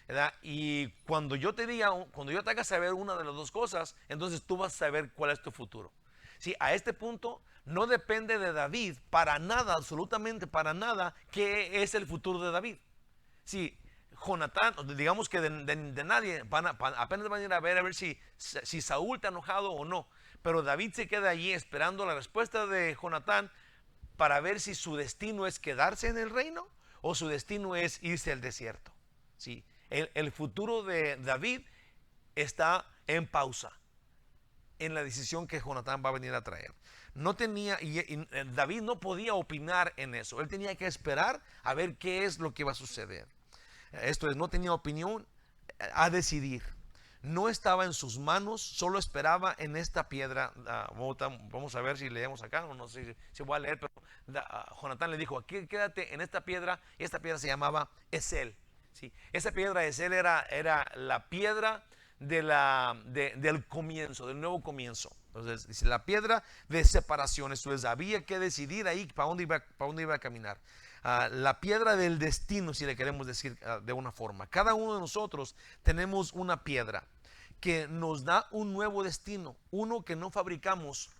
¿verdad? Y cuando yo te diga, cuando yo te haga saber una de las dos cosas, entonces tú vas a saber cuál es tu futuro. Sí, a este punto no depende de David para nada, absolutamente para nada, qué es el futuro de David. Sí, Jonatán, digamos que de nadie, apenas van a ir a ver si Saúl está enojado o no. Pero David se queda allí esperando la respuesta de Jonatán para ver si su destino es quedarse en el reino o su destino es irse al desierto. Sí, el futuro de David está en pausa en la decisión que Jonatán va a venir a traer. No tenía, y David no podía opinar en eso. Él tenía que esperar a ver qué es lo que va a suceder. Esto es, no tenía opinión a decidir. No estaba en sus manos, solo esperaba en esta piedra. Vamos a ver si leemos acá, no sé si voy a leer, pero Jonatán le dijo, aquí quédate en esta piedra, y esta piedra se llamaba Esel. ¿Sí? Esa piedra Esel era la piedra del comienzo, del nuevo comienzo. Entonces, dice, la piedra de separación. Esto es, había que decidir ahí para dónde iba a caminar. La piedra del destino, si le queremos decir de una forma. Cada uno de nosotros tenemos una piedra que nos da un nuevo destino, uno que no fabricamos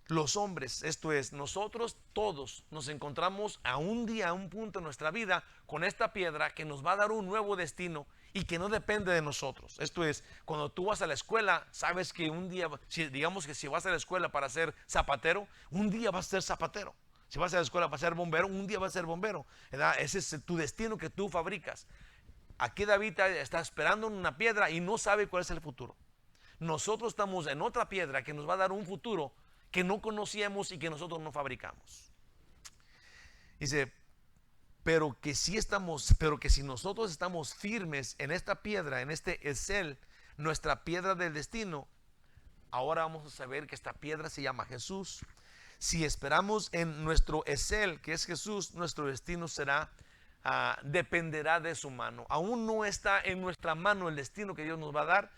los hombres. Esto es, nosotros todos nos encontramos a un día, a un punto en nuestra vida con esta piedra que nos va a dar un nuevo destino y que no depende de nosotros. Esto es, cuando tú vas a la escuela, sabes que un día, digamos que si vas a la escuela para ser zapatero, un día vas a ser zapatero. Si vas a la escuela para ser bombero, un día vas a ser bombero, ¿verdad? Ese es tu destino que tú fabricas. Aquí David está esperando en una piedra y no sabe cuál es el futuro. Nosotros estamos en otra piedra que nos va a dar un futuro que no conocíamos y que nosotros no fabricamos. Dice, pero que si nosotros estamos firmes en esta piedra, en este Esel, nuestra piedra del destino, ahora vamos a saber que esta piedra se llama Jesús. Si esperamos en nuestro Esel, que es Jesús, nuestro destino dependerá de su mano. Aún no está en nuestra mano el destino que Dios nos va a dar.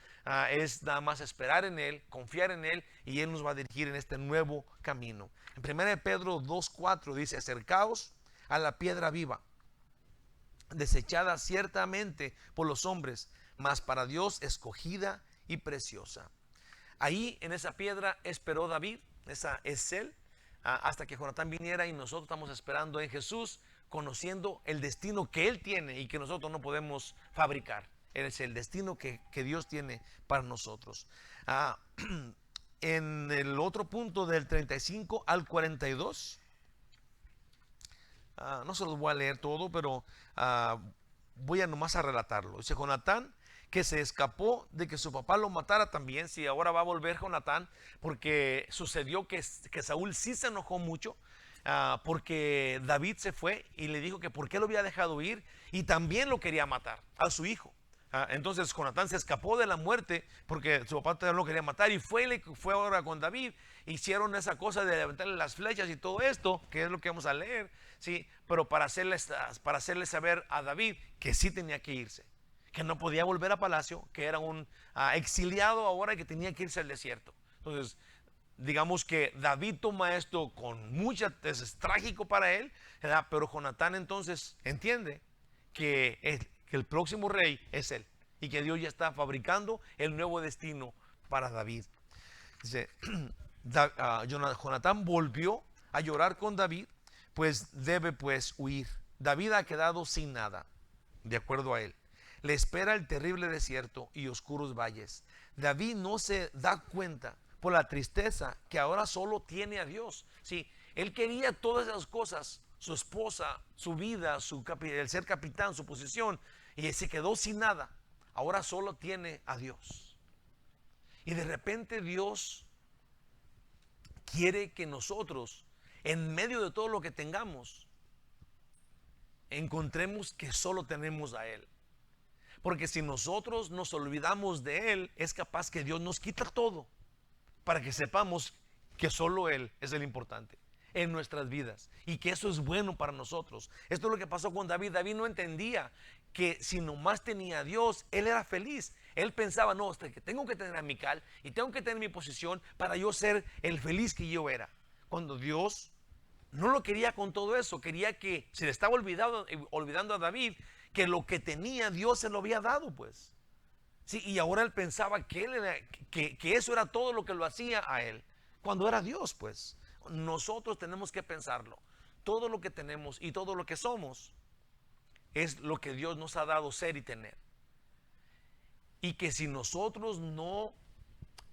Es nada más esperar en Él, confiar en Él, y Él nos va a dirigir en este nuevo camino. En 1 Pedro 2:4 dice, acercaos a la piedra viva, desechada ciertamente por los hombres, mas para Dios escogida y preciosa. Ahí en esa piedra esperó David, esa Esel, hasta que Jonatán viniera, y nosotros estamos esperando en Jesús, conociendo el destino que Él tiene y que nosotros no podemos fabricar. Es el destino que Dios tiene para nosotros. En el otro punto del 35 al 42, no se los voy a leer todo, pero voy a nomás a relatarlo. Dice, Jonatán, que se escapó de que su papá lo matara también. Si ahora va a volver Jonatán, porque sucedió que Saúl sí se enojó mucho, porque David se fue y le dijo que por qué lo había dejado ir, y también lo quería matar a su hijo. Entonces Jonatán se escapó de la muerte porque su papá también lo quería matar, y fue ahora con David. Hicieron esa cosa de levantarle las flechas y todo esto, que es lo que vamos a leer, ¿sí? Pero para hacerle saber a David que sí tenía que irse, que no podía volver a palacio, que era un exiliado ahora y que tenía que irse al desierto. Entonces, digamos que David toma esto con es trágico para él, ¿verdad? Pero Jonatán entonces entiende que el próximo rey es él, y que Dios ya está fabricando el nuevo destino para David. Dice, Jonatán volvió a llorar con David, pues debe huir. David ha quedado sin nada, de acuerdo a él. Le espera el terrible desierto y oscuros valles. David no se da cuenta por la tristeza que ahora solo tiene a Dios. Sí, él quería todas esas cosas, su esposa, su vida, el ser capitán, su posición, y se quedó sin nada. Ahora solo tiene a Dios. Y de repente Dios quiere que nosotros, en medio de todo lo que tengamos, encontremos que solo tenemos a Él. Porque si nosotros nos olvidamos de Él, es capaz que Dios nos quita todo, para que sepamos que solo Él es el importante en nuestras vidas y que eso es bueno para nosotros. Esto es lo que pasó con David. David no entendía que si nomás tenía a Dios, él era feliz. Él pensaba, no, que tengo que tener a Mical y tengo que tener mi posición para yo ser el feliz que yo era. Cuando Dios no lo quería con todo eso, quería que se le estaba olvidando a David que lo que tenía Dios se lo había dado, pues. Sí, y ahora él pensaba que eso era todo lo que lo hacía a él, cuando era Dios, pues. Nosotros tenemos que pensarlo. Todo lo que tenemos y todo lo que somos es lo que Dios nos ha dado ser y tener. Y que si nosotros no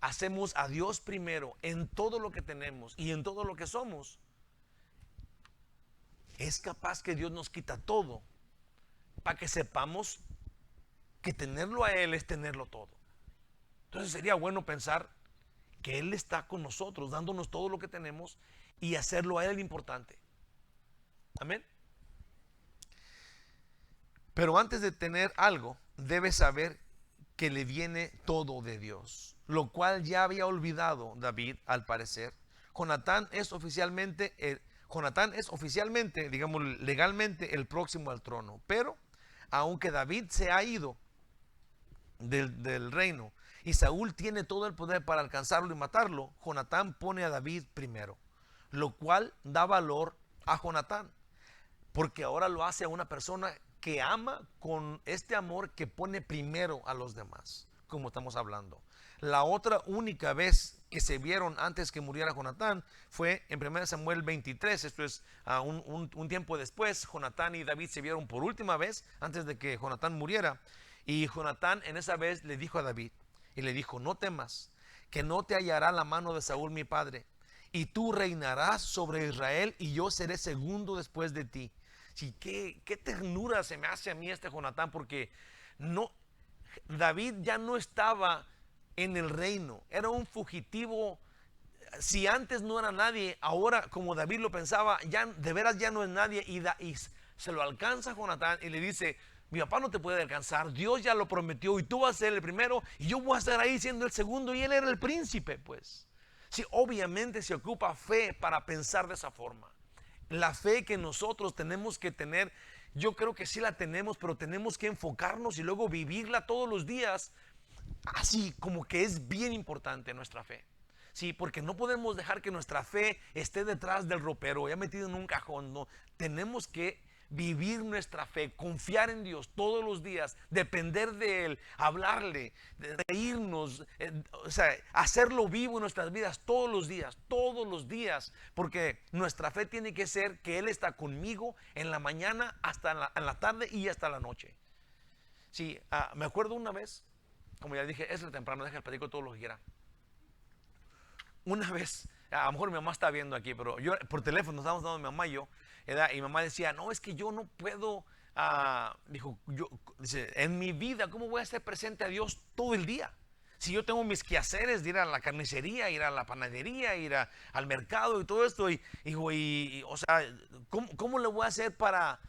hacemos a Dios primero en todo lo que tenemos y en todo lo que somos, es capaz que Dios nos quita todo para que sepamos que tenerlo a Él es tenerlo todo. Entonces sería bueno pensar que Él está con nosotros, dándonos todo lo que tenemos y hacerlo a Él importante. Amén. Pero antes de tener algo, debe saber que le viene todo de Dios, lo cual ya había olvidado David, al parecer. Jonatán es oficialmente, digamos legalmente, el próximo al trono. Pero aunque David se ha ido del reino y Saúl tiene todo el poder para alcanzarlo y matarlo, Jonatán pone a David primero, lo cual da valor a Jonatán, porque ahora lo hace a una persona que ama con este amor que pone primero a los demás, como estamos hablando. La otra única vez que se vieron antes que muriera Jonatán fue en 1 Samuel 23, esto es un tiempo después. Jonatán y David se vieron por última vez antes de que Jonatán muriera, y Jonatán en esa vez le dijo a David, y le dijo: no temas, que no te hallará la mano de Saúl mi padre, y tú reinarás sobre Israel, y yo seré segundo después de ti. Sí, qué ternura se me hace a mí este Jonatán, porque David ya no estaba en el reino, era un fugitivo. Si antes no era nadie, ahora, como David lo pensaba, ya de veras ya no es nadie, y se lo alcanza Jonatán y le dice: mi papá no te puede alcanzar, Dios ya lo prometió y tú vas a ser el primero y yo voy a estar ahí siendo el segundo. Y él era el príncipe, pues. Sí, obviamente se ocupa fe para pensar de esa forma. La fe que nosotros tenemos que tener, yo creo que sí la tenemos, pero tenemos que enfocarnos y luego vivirla todos los días. Así como que es bien importante nuestra fe. Sí, porque no podemos dejar que nuestra fe esté detrás del ropero, ya metido en un cajón. No, tenemos que vivir nuestra fe, confiar en Dios todos los días, depender de Él, hablarle, reírnos, o sea, hacerlo vivo en nuestras vidas todos los días, porque nuestra fe tiene que ser que Él está conmigo en la mañana, hasta en la tarde y hasta la noche. Sí, me acuerdo una vez, como ya dije, es temprano, deja el platico todo lo que quiera. Una vez, a lo mejor mi mamá está viendo aquí, pero yo por teléfono estábamos hablando mi mamá y yo, y mi mamá decía: no, es que yo no puedo, dice, en mi vida, ¿cómo voy a estar presente a Dios todo el día? Si yo tengo mis quehaceres de ir a la carnicería, ir a la panadería, ir al mercado y todo esto, o sea, ¿cómo le voy a hacer para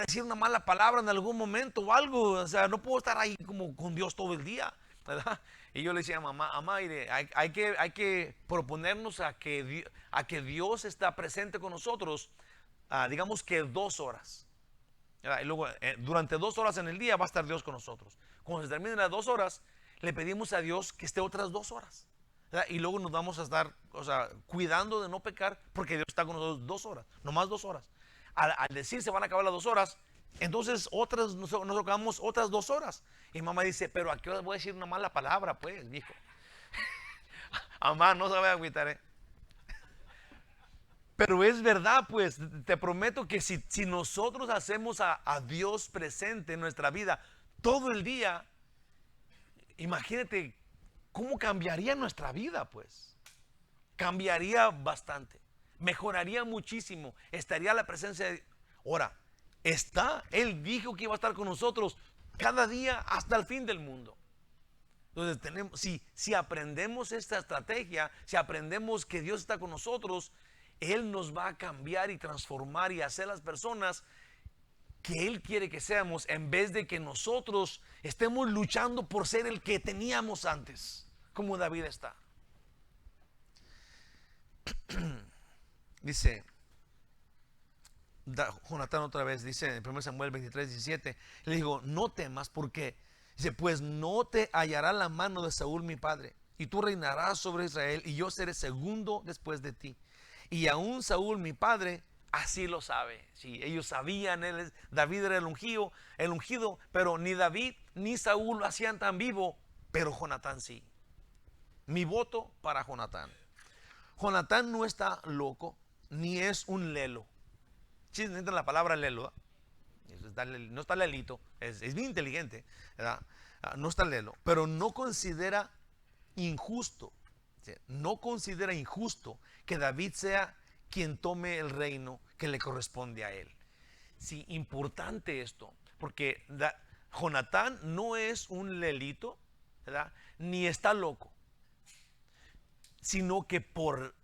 decir una mala palabra en algún momento o algo? O sea, no puedo estar ahí como con Dios todo el día, ¿verdad? Y yo le decía a mamá: hay que proponernos a que Dios está presente con nosotros, digamos que 2 horas. Y luego, durante 2 horas en el día va a estar Dios con nosotros. Cuando se terminen las 2 horas, le pedimos a Dios que esté otras 2 horas. Y luego nos vamos a estar, o sea, cuidando de no pecar, porque Dios está con nosotros 2 horas, nomás 2 horas. Al decir se van a acabar las 2 horas, entonces nos acabamos otras 2 horas. Y mamá dice: pero ¿a qué hora voy a decir una mala palabra, pues, hijo? Mamá, no se vaya a agüitar, Pero es verdad, pues, te prometo que si nosotros hacemos a Dios presente en nuestra vida todo el día, imagínate ¿cómo cambiaría nuestra vida? Pues cambiaría bastante, mejoraría muchísimo, estaría a la presencia de... Ahora, Él dijo que iba a estar con nosotros cada día hasta el fin del mundo. Entonces si aprendemos esta estrategia, si aprendemos que Dios está con nosotros, Él nos va a cambiar y transformar y hacer las personas que Él quiere que seamos, en vez de que nosotros estemos luchando por ser el que teníamos antes, como David está. Dice Jonatán otra vez, dice en 1 Samuel 23:17, le digo, no temas, porque dice, pues no te hallará la mano de Saúl mi padre, y tú reinarás sobre Israel, y yo seré segundo después de ti. Y aún Saúl mi padre así lo sabe. Sí, ellos sabían, David era el ungido, pero ni David ni Saúl lo hacían tan vivo, pero Jonatán sí. Mi voto para Jonatán. Jonatán no está loco, ni es un lelo. Si necesitan la palabra lelo, no está lelito, es bien inteligente, ¿verdad? No está lelo, pero no considera injusto, ¿sí? No considera injusto que David sea quien tome el reino que le corresponde a él. Sí, importante esto, porque Jonatán no es un lelito, ¿verdad? Ni está loco, sino que por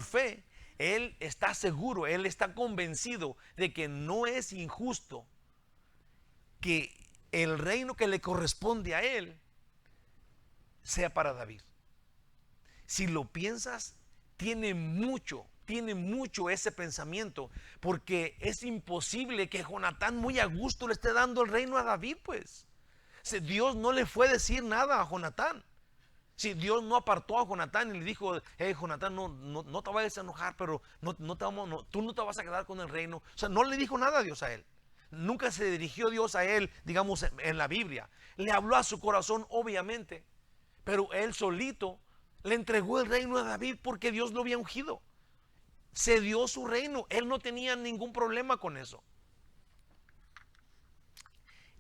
fe él está seguro, él está convencido de que no es injusto que el reino que le corresponde a él sea para David. Si lo piensas, tiene mucho ese pensamiento, porque es imposible que Jonatán muy a gusto le esté dando el reino a David, pues. Dios no le fue a decir nada a Jonatán. Si Dios no apartó a Jonatán y le dijo, hey Jonatán, no te vayas a enojar, pero tú no te vas a quedar con el reino. O sea, no le dijo nada a Dios a él. Nunca se dirigió Dios a él, digamos, en la Biblia. Le habló a su corazón, obviamente, pero él solito le entregó el reino a David porque Dios lo había ungido. Se dio su reino. Él no tenía ningún problema con eso.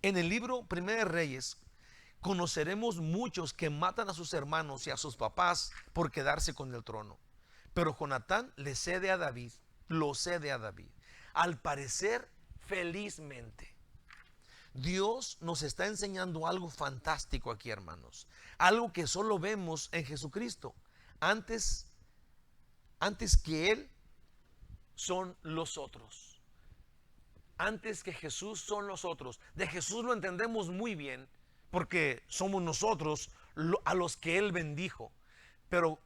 En el libro Primera de Reyes, conoceremos muchos que matan a sus hermanos y a sus papás por quedarse con el trono. Pero Jonatán le cede a David, lo cede a David. Al parecer, felizmente. Dios nos está enseñando algo fantástico aquí, hermanos. Algo que solo vemos en Jesucristo. Antes que Él son los otros. Antes que Jesús son los otros. De Jesús lo entendemos muy bien, porque somos nosotros a los que Él bendijo. Pero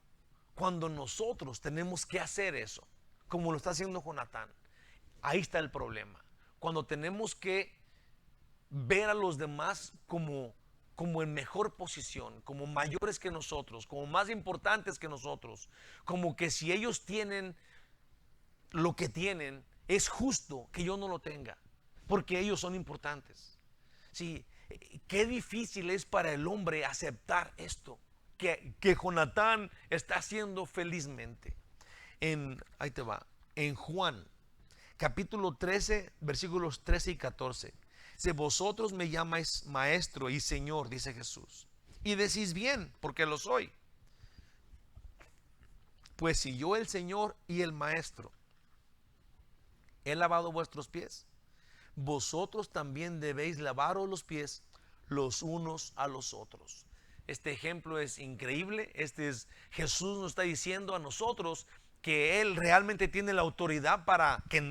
cuando nosotros tenemos que hacer eso, como lo está haciendo Jonatán, ahí está el problema. Cuando tenemos que ver a los demás como en mejor posición, como mayores que nosotros, como más importantes que nosotros, como que si ellos tienen lo que tienen, es justo que yo no lo tenga, porque ellos son importantes. Sí. Qué difícil es para el hombre aceptar esto que Jonatán está haciendo felizmente. Ahí te va. En Juan, capítulo 13, versículos 13 y 14. Si vosotros me llamáis maestro y señor, dice Jesús, y decís bien, porque lo soy. Pues si yo, el Señor y el maestro, he lavado vuestros pies, vosotros también debéis lavaros los pies los unos a los otros. Este ejemplo es increíble. Jesús nos está diciendo a nosotros que Él realmente tiene la autoridad para que Él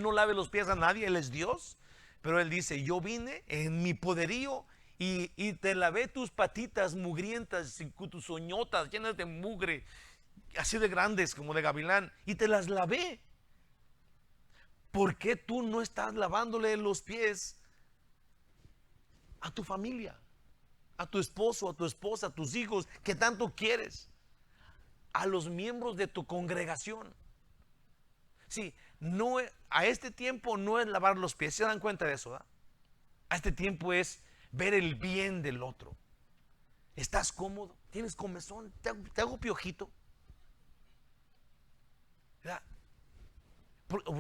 no lave los pies a nadie. Él es Dios, pero Él dice, yo vine en mi poderío y te lavé tus patitas mugrientas, tus oñotas llenas de mugre, así de grandes como de gavilán, y te las lavé. ¿Por qué tú no estás lavándole los pies a tu familia, a tu esposo, a tu esposa, a tus hijos que tanto quieres, a los miembros de tu congregación? Sí, a este tiempo no es lavar los pies. ¿Se dan cuenta de eso? ¿Verdad? A este tiempo es ver el bien del otro. ¿Estás cómodo? ¿Tienes comezón? ¿Te hago piojito? ¿Verdad?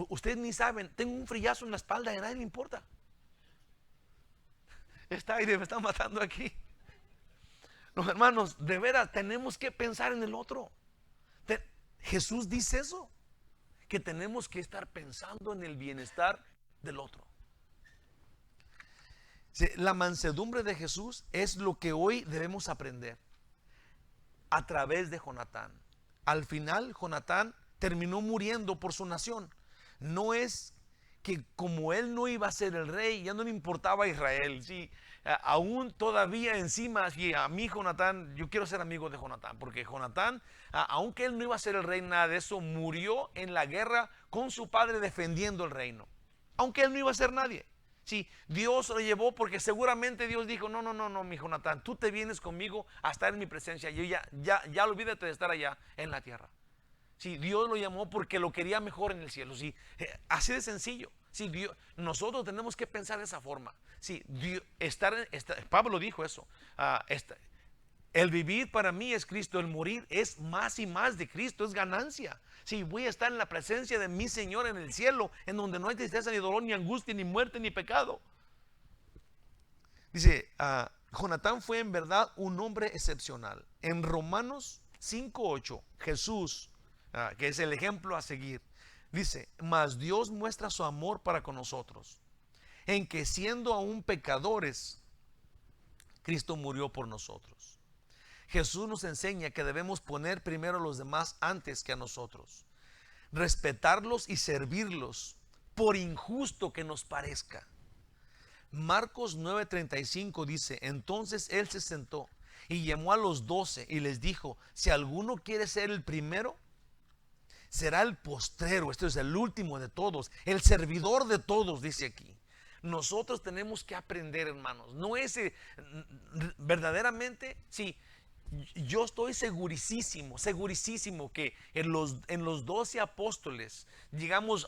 Ustedes ni saben, tengo un frillazo en la espalda y a nadie le importa. Este aire me está matando aquí. No, hermanos, de veras tenemos que pensar en el otro. Jesús dice eso, que tenemos que estar pensando en el bienestar del otro. Sí, la mansedumbre de Jesús es lo que hoy debemos aprender a través de Jonatán. Al final, Jonatán terminó muriendo por su nación. No es que como él no iba a ser el rey, ya no le importaba a Israel. Sí, aún todavía encima, sí, a mí Jonatán, yo quiero ser amigo de Jonatán, porque Jonatán, aunque él no iba a ser el rey, nada de eso, murió en la guerra con su padre defendiendo el reino. Aunque él no iba a ser nadie. Sí, Dios lo llevó porque seguramente Dios dijo, no, mi Jonatán, tú te vienes conmigo a estar en mi presencia. Yo ya olvídate de estar allá en la tierra. Sí, Dios lo llamó porque lo quería mejor en el cielo. Sí, así de sencillo. Sí, nosotros tenemos que pensar de esa forma. Sí, Pablo dijo eso. El vivir para mí es Cristo, el morir es más y más de Cristo, es ganancia. Sí, voy a estar en la presencia de mi Señor en el cielo, en donde no hay tristeza, ni dolor, ni angustia, ni muerte, ni pecado. Dice, Jonatán fue en verdad un hombre excepcional. En Romanos 5:8, Jesús, que es el ejemplo a seguir, dice, mas Dios muestra su amor para con nosotros, en que siendo aún pecadores, Cristo murió por nosotros. Jesús nos enseña que debemos poner primero a los demás antes que a nosotros, respetarlos y servirlos, por injusto que nos parezca. Marcos 9:35 dice, entonces él se sentó y llamó a los 12 y les dijo, si alguno quiere ser el primero, será el postrero. Este es el último de todos, el servidor de todos, dice aquí. Nosotros tenemos que aprender, hermanos. No es verdaderamente, sí. Yo estoy segurísimo que en los 12 apóstoles, digamos,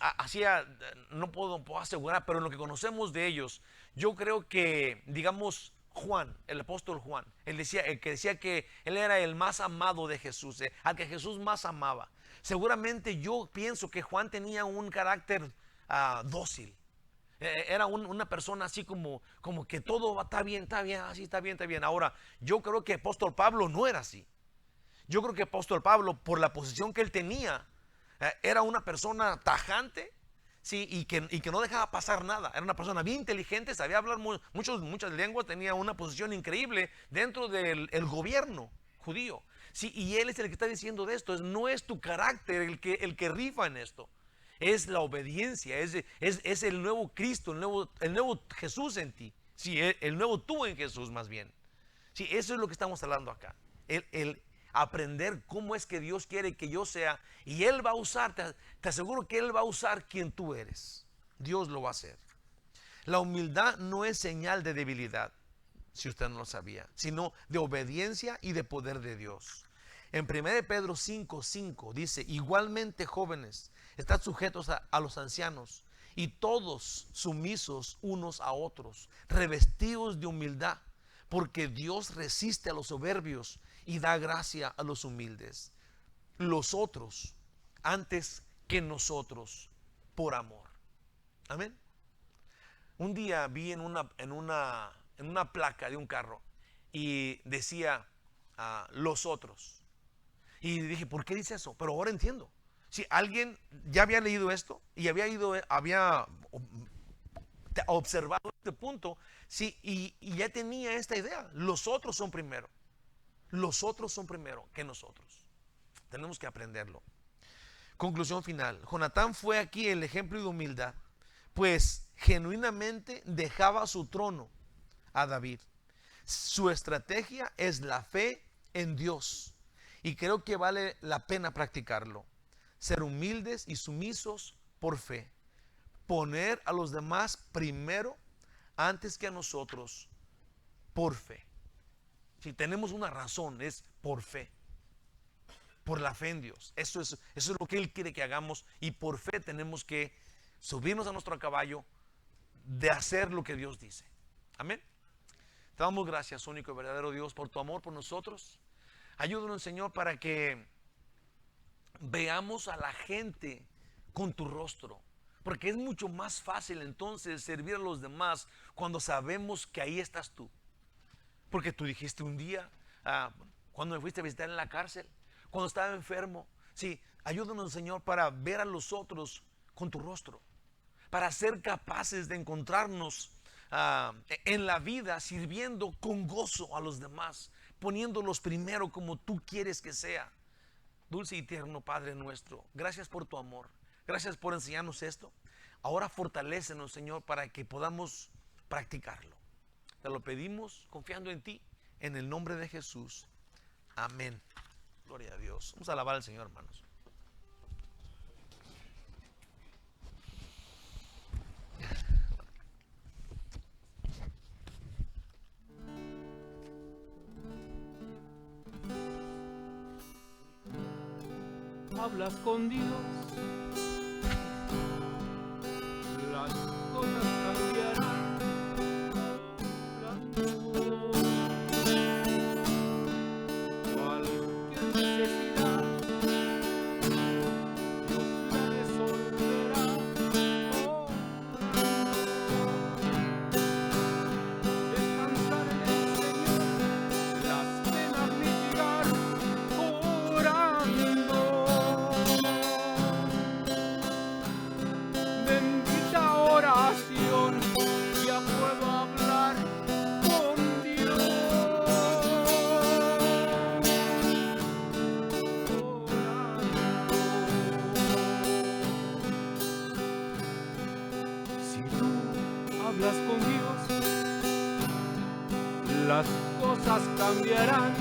no puedo asegurar, pero en lo que conocemos de ellos, yo creo que, digamos, Juan, el apóstol Juan, el que decía que él era el más amado de Jesús, al que Jesús más amaba. Seguramente yo pienso que Juan tenía un carácter dócil. Era una persona así como que todo está bien, así está bien. Ahora, yo creo que apóstol Pablo no era así. Yo creo que apóstol Pablo, por la posición que él tenía, era una persona tajante, sí, y que no dejaba pasar nada. Era una persona bien inteligente, sabía hablar muchas lenguas, tenía una posición increíble dentro del gobierno judío. Sí, y él es el que está diciendo de esto. No es tu carácter el que rifa en esto. Es la obediencia, es el nuevo Cristo, el nuevo Jesús en ti. Sí, el nuevo tú en Jesús más bien. Sí, eso es lo que estamos hablando acá. El aprender cómo es que Dios quiere que yo sea. Y Él va a usar, te aseguro que Él va a usar quien tú eres. Dios lo va a hacer. La humildad no es señal de debilidad, si usted no lo sabía, sino de obediencia y de poder de Dios. En 1 Pedro 5:5 dice, igualmente jóvenes, estad sujetos a los ancianos y todos sumisos unos a otros, revestidos de humildad, porque Dios resiste a los soberbios y da gracia a los humildes. Los otros antes que nosotros, por amor. Amén. Un día vi en una placa de un carro y decía los otros. Y dije, ¿por qué dice eso? Pero ahora entiendo. Si alguien ya había leído esto y había observado este punto, sí, y ya tenía esta idea. Los otros son primero. Los otros son primero que nosotros. Tenemos que aprenderlo. Conclusión final. Jonatán fue aquí el ejemplo de humildad, pues genuinamente dejaba su trono a David. Su estrategia es la fe en Dios. Y creo que vale la pena practicarlo. Ser humildes y sumisos por fe. Poner a los demás primero antes que a nosotros por fe. Si tenemos una razón, es por fe. Por la fe en Dios. Eso es lo que Él quiere que hagamos. Y por fe tenemos que subirnos a nuestro caballo de hacer lo que Dios dice. Amén. Te damos gracias, único y verdadero Dios, por tu amor por nosotros. Ayúdanos, Señor, para que veamos a la gente con tu rostro. Porque es mucho más fácil entonces servir a los demás cuando sabemos que ahí estás tú. Porque tú dijiste un día, cuando me fuiste a visitar en la cárcel, cuando estaba enfermo. Sí, ayúdanos, Señor, para ver a los otros con tu rostro, para ser capaces de encontrarnos en la vida sirviendo con gozo a los demás, poniéndolos primero como tú quieres que sea. Dulce y tierno Padre nuestro, gracias por tu amor, gracias por enseñarnos esto. Ahora fortalécenos, Señor, para que podamos practicarlo. Te lo pedimos confiando en ti, en el nombre de Jesús. Amén. Gloria a Dios. Vamos a alabar al Señor, hermanos. Hablas con Dios, las cosas cambiarán. Cualquier necesidad, Dios la resolverá. Descansar en el Señor, las penas mitigar, orando. Bendita oración, ya puedo hablar con Dios. Si tú hablas con Dios, las cosas cambiarán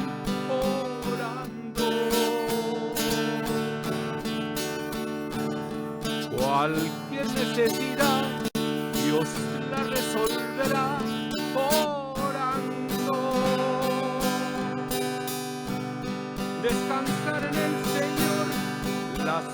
orando. Cualquier necesidad, Dios la resolverá orando. Descansar en el Señor, las